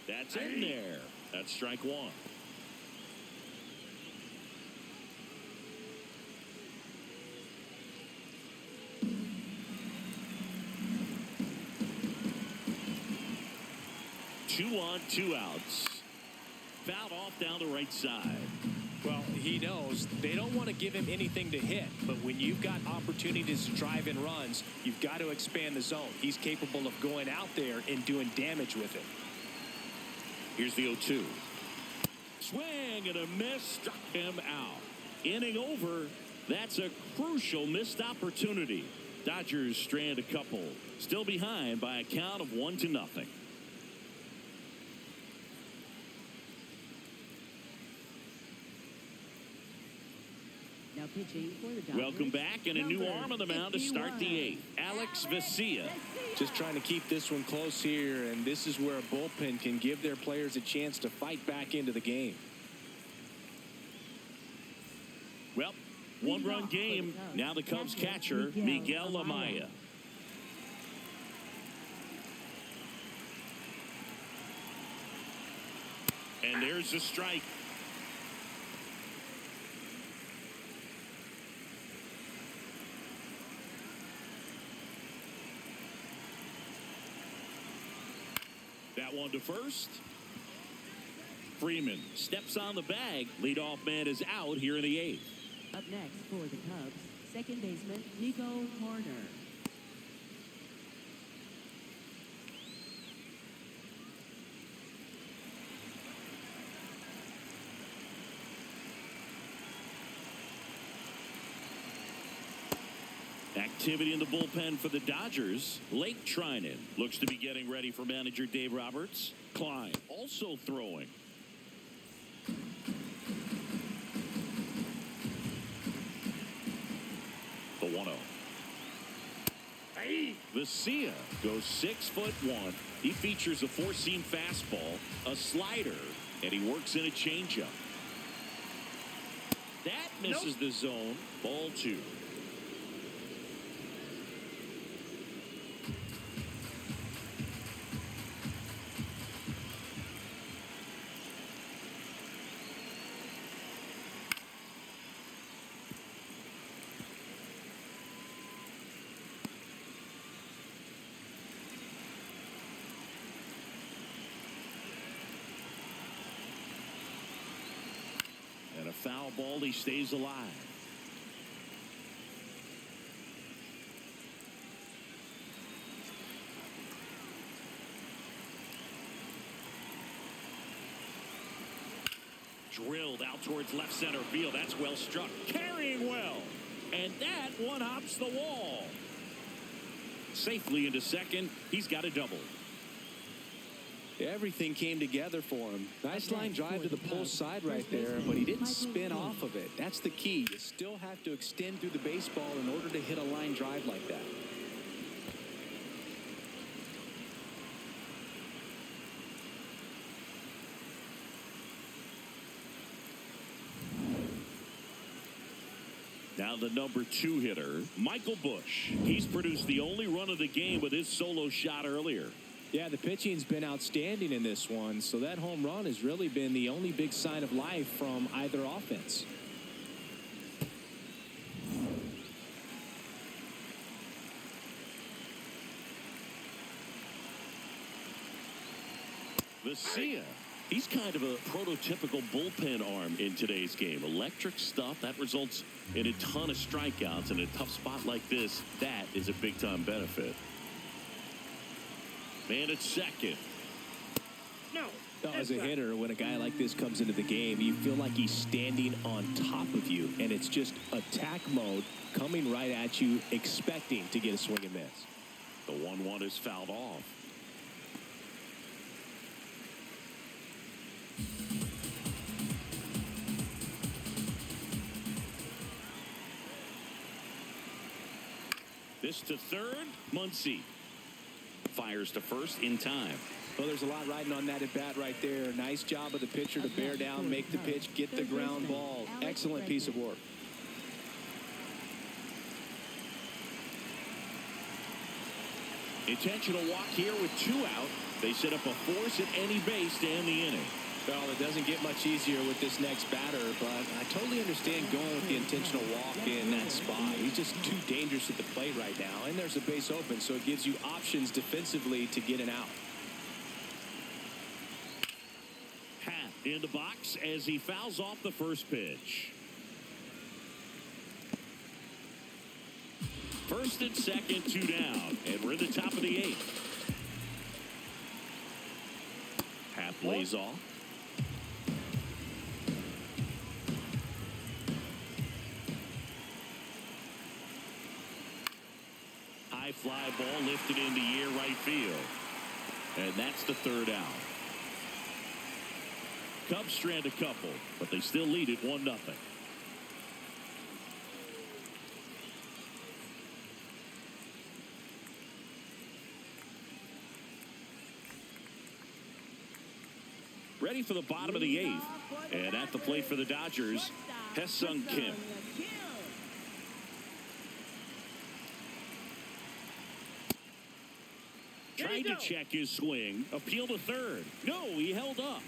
That's in there. That's strike 1. Two on, 2 outs. Fouled off down the right side. Well, he knows they don't want to give him anything to hit, but when you've got opportunities to drive in runs, you've got to expand the zone. He's capable of going out there and doing damage with it. Here's the 0-2. Swing and a miss, struck him out. Inning over. That's a crucial missed opportunity. Dodgers strand a couple. Still behind by a count of 1-0. Now pitching for the Dodgers. Welcome back, and a new arm on the mound to start the 8th. Alex Vesia. Just trying to keep this one close here, and this is where a bullpen can give their players a chance to fight back into the game. Well, 1-run game. Now the Cubs catcher, Miguel Amaya. And there's a strike. That one to first. Freeman steps on the bag. Leadoff man is out here in the 8th. Up next for the Cubs, second baseman Nico Horner. Activity in the bullpen for the Dodgers. Lake Trinan looks to be getting ready for manager Dave Roberts. Klein also throwing. The 1-0. Hey. Vesia goes 6'1". He features a four-seam fastball, a slider, and he works in a changeup. That misses the zone. Ball 2. And a foul ball. He stays alive. Drilled out towards left center field. That's well struck. Carrying well. And that one hops the wall. Safely into second. He's got a double. Everything came together for him. Nice line drive to the pull side right there, but he didn't spin off of it. That's the key. You still have to extend through the baseball in order to hit a line drive like that. Now the number 2 hitter, Michael Busch. He's produced the only run of the game with his solo shot earlier. Yeah, the pitching's been outstanding in this one, so that home run has really been the only big sign of life from either offense. Vesia. He's kind of a prototypical bullpen arm in today's game. Electric stuff that results in a ton of strikeouts. In a tough spot like this, that is a big-time benefit. Man at second. No. As a hitter, when a guy like this comes into the game, you feel like he's standing on top of you, and it's just attack mode coming right at you, expecting to get a swing and miss. The 1-1 is fouled off. This to third. Muncy fires to first in time. Well, there's a lot riding on that at bat right there. Nice job of the pitcher to bear down, make the pitch, get the ground ball. Excellent piece of work. Intentional walk here with 2 out. They set up a force at any base to end the inning. Well, it doesn't get much easier with this next batter, but I totally understand going with the intentional walk in that spot. He's just too dangerous at the plate right now, and there's a base open, so it gives you options defensively to get an out. Hat in the box as he fouls off the first pitch. First and second, 2 down, and we're in the top of the 8th. Hat plays off. High fly ball lifted into air right field. And that's the 3rd out. Cubs strand a couple, but they still lead it 1-0. Ready for the bottom of the 8th. And at the plate for the Dodgers, Hye-Sung Kim. Tried to check his swing. Appeal to third. No, he held up.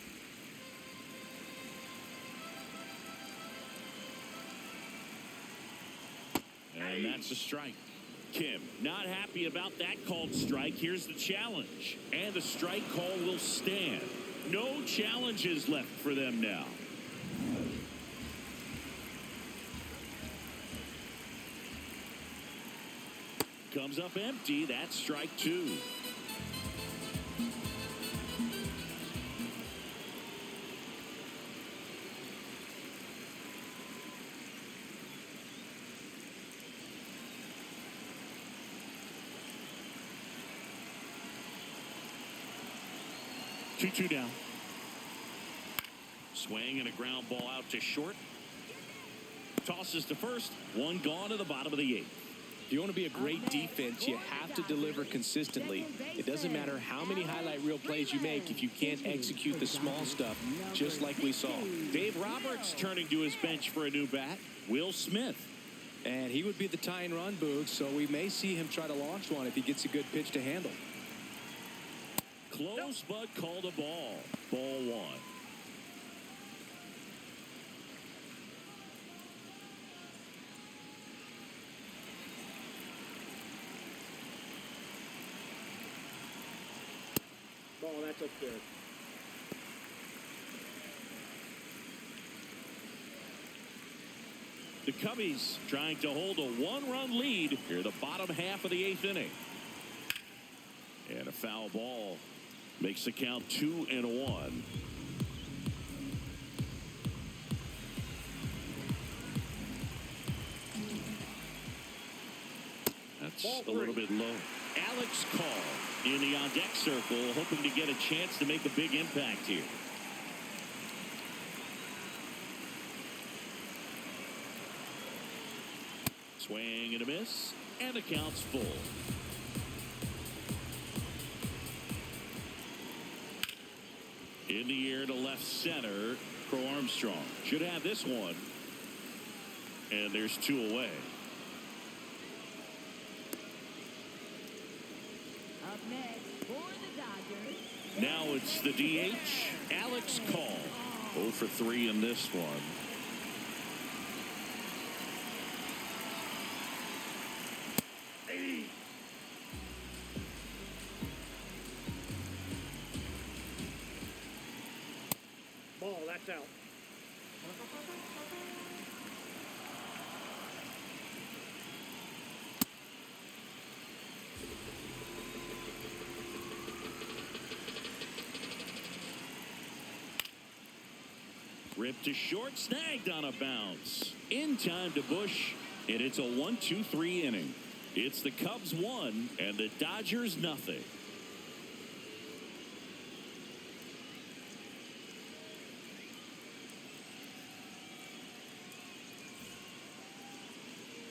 And that's a strike. Kim not happy about that called strike. Here's the challenge. And the strike call will stand. No challenges left for them now. Comes up empty. That's strike 2. 2-2 down. Swing and a ground ball out to short. Tosses to first. One gone to the bottom of the 8th. If you want to be a great defense, you have to deliver consistently. It doesn't matter how many highlight reel plays you make if you can't execute the small stuff, just like we saw. Dave Roberts turning to his bench for a new bat. Will Smith. And he would be the tying run, Boog, so we may see him try to launch one if he gets a good pitch to handle. Close, but called a ball. Ball 1. Ball, that's up there. The Cubbies trying to hold a 1-run lead here, the bottom half of the 8th inning. And a foul ball makes the count 2-1. That's a little bit low. Alex Call in the on-deck circle, hoping to get a chance to make a big impact here. Swing and a miss, and the count's full. In the air to left center, Crow Armstrong should have this one. And there's 2 away. Up next for the Dodgers. Now it's the DH, Alex Call. 0 for 3 in this one. Ball, that's out. Ripped to short, snagged on a bounce. In time to Bush, and it's a 1-2-3 inning. It's the Cubs 1 and the Dodgers nothing.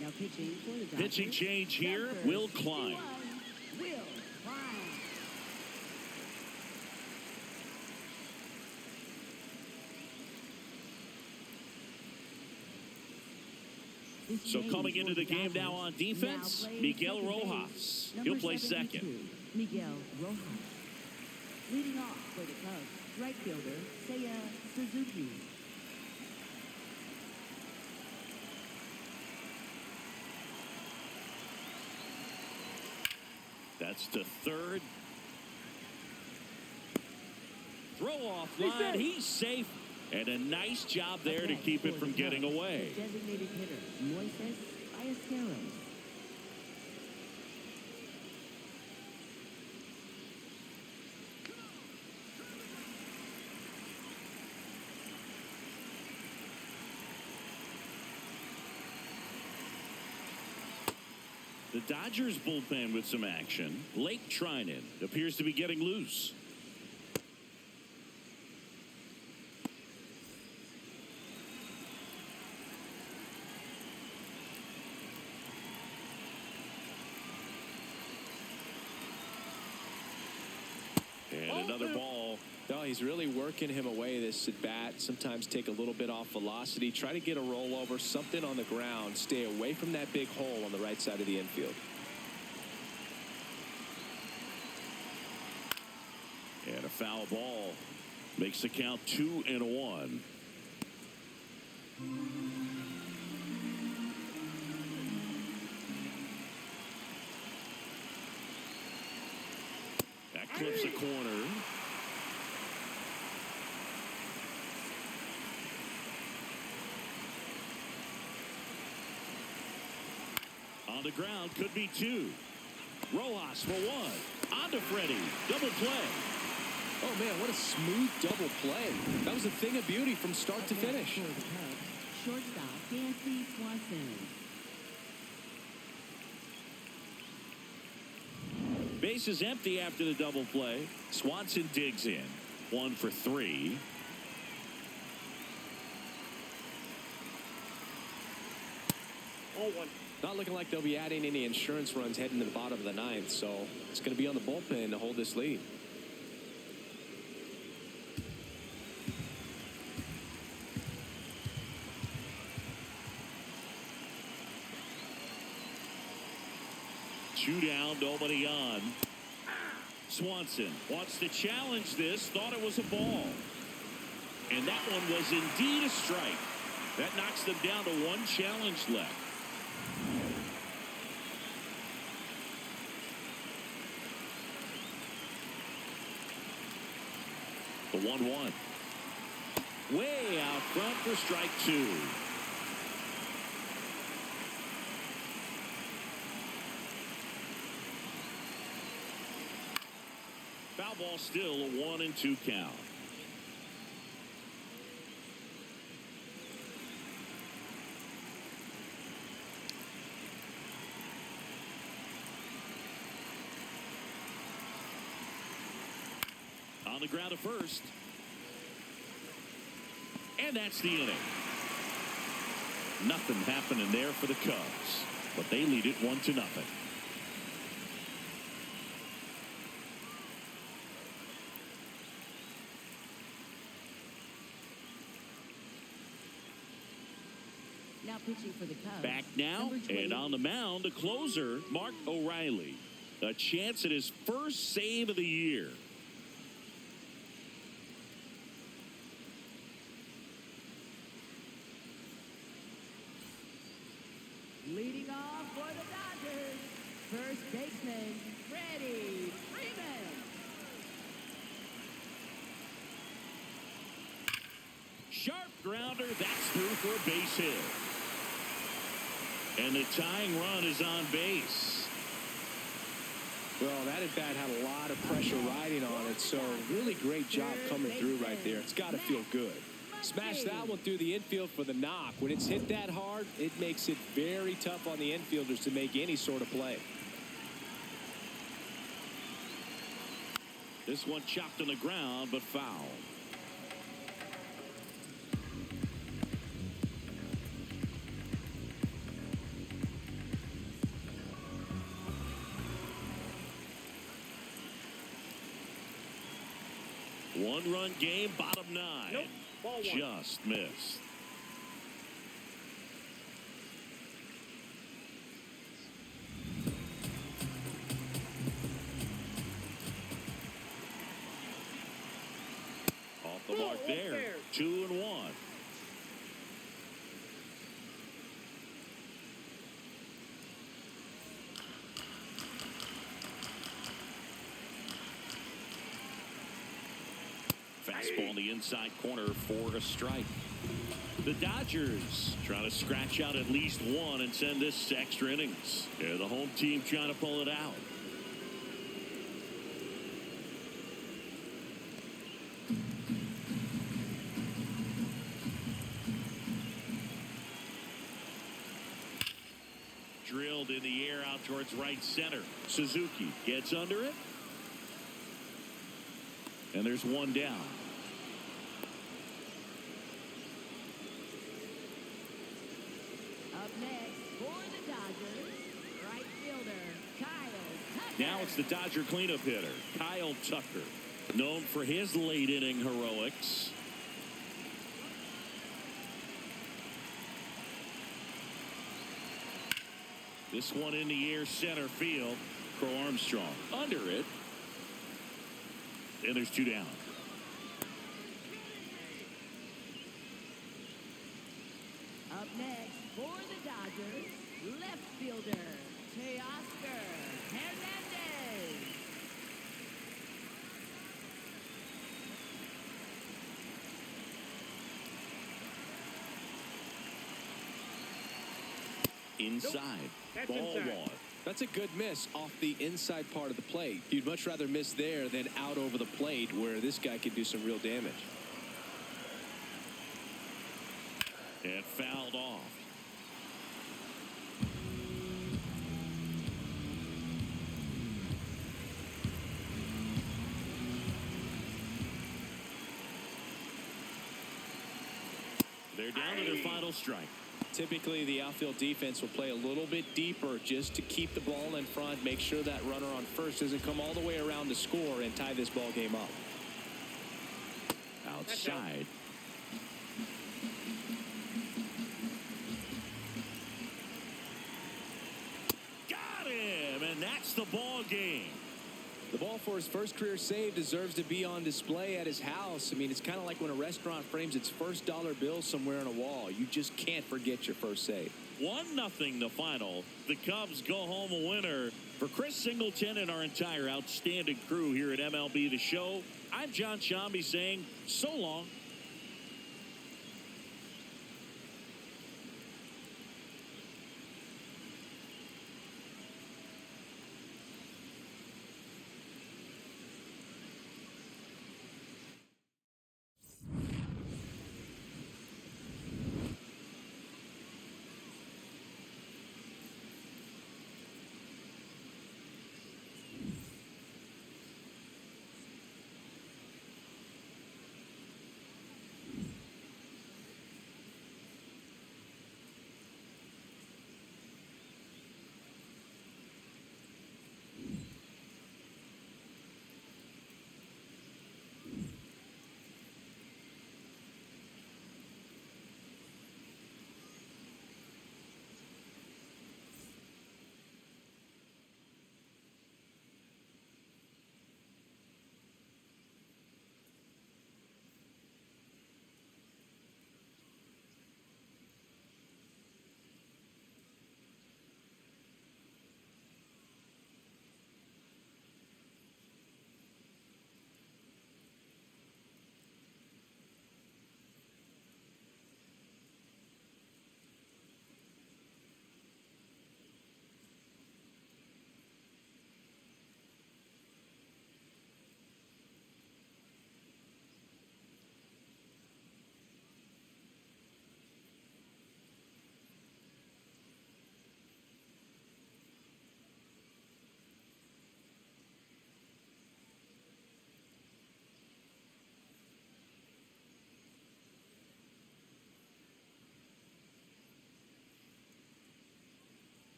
Now pitching for the Dodgers. Pitching change here, Will Klein. Will Klein. So coming into the game now on defense, Miguel Rojas. He'll play second. Miguel Rojas. Leading off for the Cubs, right fielder Seiya Suzuki. That's to third. Throw off line. He's safe. And a nice job there to keep it from getting away. Designated hitter Moises Ballesteros. The Dodgers bullpen with some action. Blake Trinan appears to be getting loose. And another ball. No, he's really working him away this at bat. Sometimes take a little bit off velocity. Try to get a rollover, something on the ground. Stay away from that big hole on the right side of the infield. And a foul ball makes the count 2-1. That clips a corner. On the ground, could be 2. Rojas for 1. On to Freddie. Double play. Oh, man, what a smooth double play. That was a thing of beauty from start to finish. For the Cubs, shortstop Dancy Swanson. Base is empty after the double play. Swanson digs in. 1 for 3. Ball one. Not looking like they'll be adding any insurance runs heading to the bottom of the ninth, so it's going to be on the bullpen to hold this lead. Two down, nobody on. Swanson wants to challenge this, thought it was a ball. And that one was indeed a strike. That knocks them down to 1 challenge left. The 1-1. Way out front for strike 2. Foul ball, still a 1-2 count. On the ground at first. And that's the inning. Nothing happening there for the Cubs, but they lead it 1-0. Now pitching for the Cubs. Back now, and on the mound, the closer, Mark O'Reilly. A chance at his first save of the year. Leading off for the Dodgers, first baseman, Freddie Freeman. Sharp grounder, that's through for a base hit. And the tying run is on base. Well, that at bat had a lot of pressure riding on it, so really great job coming through right there. It's got to feel good. Smash that one through the infield for the knock. When it's hit that hard, it makes it very tough on the infielders to make any sort of play. This one chopped on the ground, but foul. One-run game, bottom 9. Nope. Ball one. Just missed. Off the mark there. 2-1. Fastball in the inside corner for a strike. The Dodgers trying to scratch out at least one and send this to extra innings. Yeah, the home team trying to pull it out. Drilled in the air out towards right center. Suzuki gets under it. And there's one down. Up next for the Dodgers, right fielder, Kyle Tucker. Now it's the Dodger cleanup hitter, Kyle Tucker. Known for his late inning heroics. This one in the air center field. Crow Armstrong under it. And there's two down. Up next for the Dodgers, left fielder, Teoscar Hernandez. Inside. That's Ball inside. 1. That's a good miss off the inside part of the plate. You'd much rather miss there than out over the plate where this guy could do some real damage. And fouled off. They're down to their final strike. Typically, the outfield defense will play a little bit deeper just to keep the ball in front, make sure that runner on first doesn't come all the way around to score and tie this ball game up. Outside. Got him, and that's the ball game. The ball for his first career save deserves to be on display at his house. I mean, it's kind of like when a restaurant frames its first dollar bill somewhere on a wall. You just can't forget your first save. 1-0 the final. The Cubs go home a winner. For Chris Singleton and our entire outstanding crew here at MLB The Show, I'm John Shambi saying so long.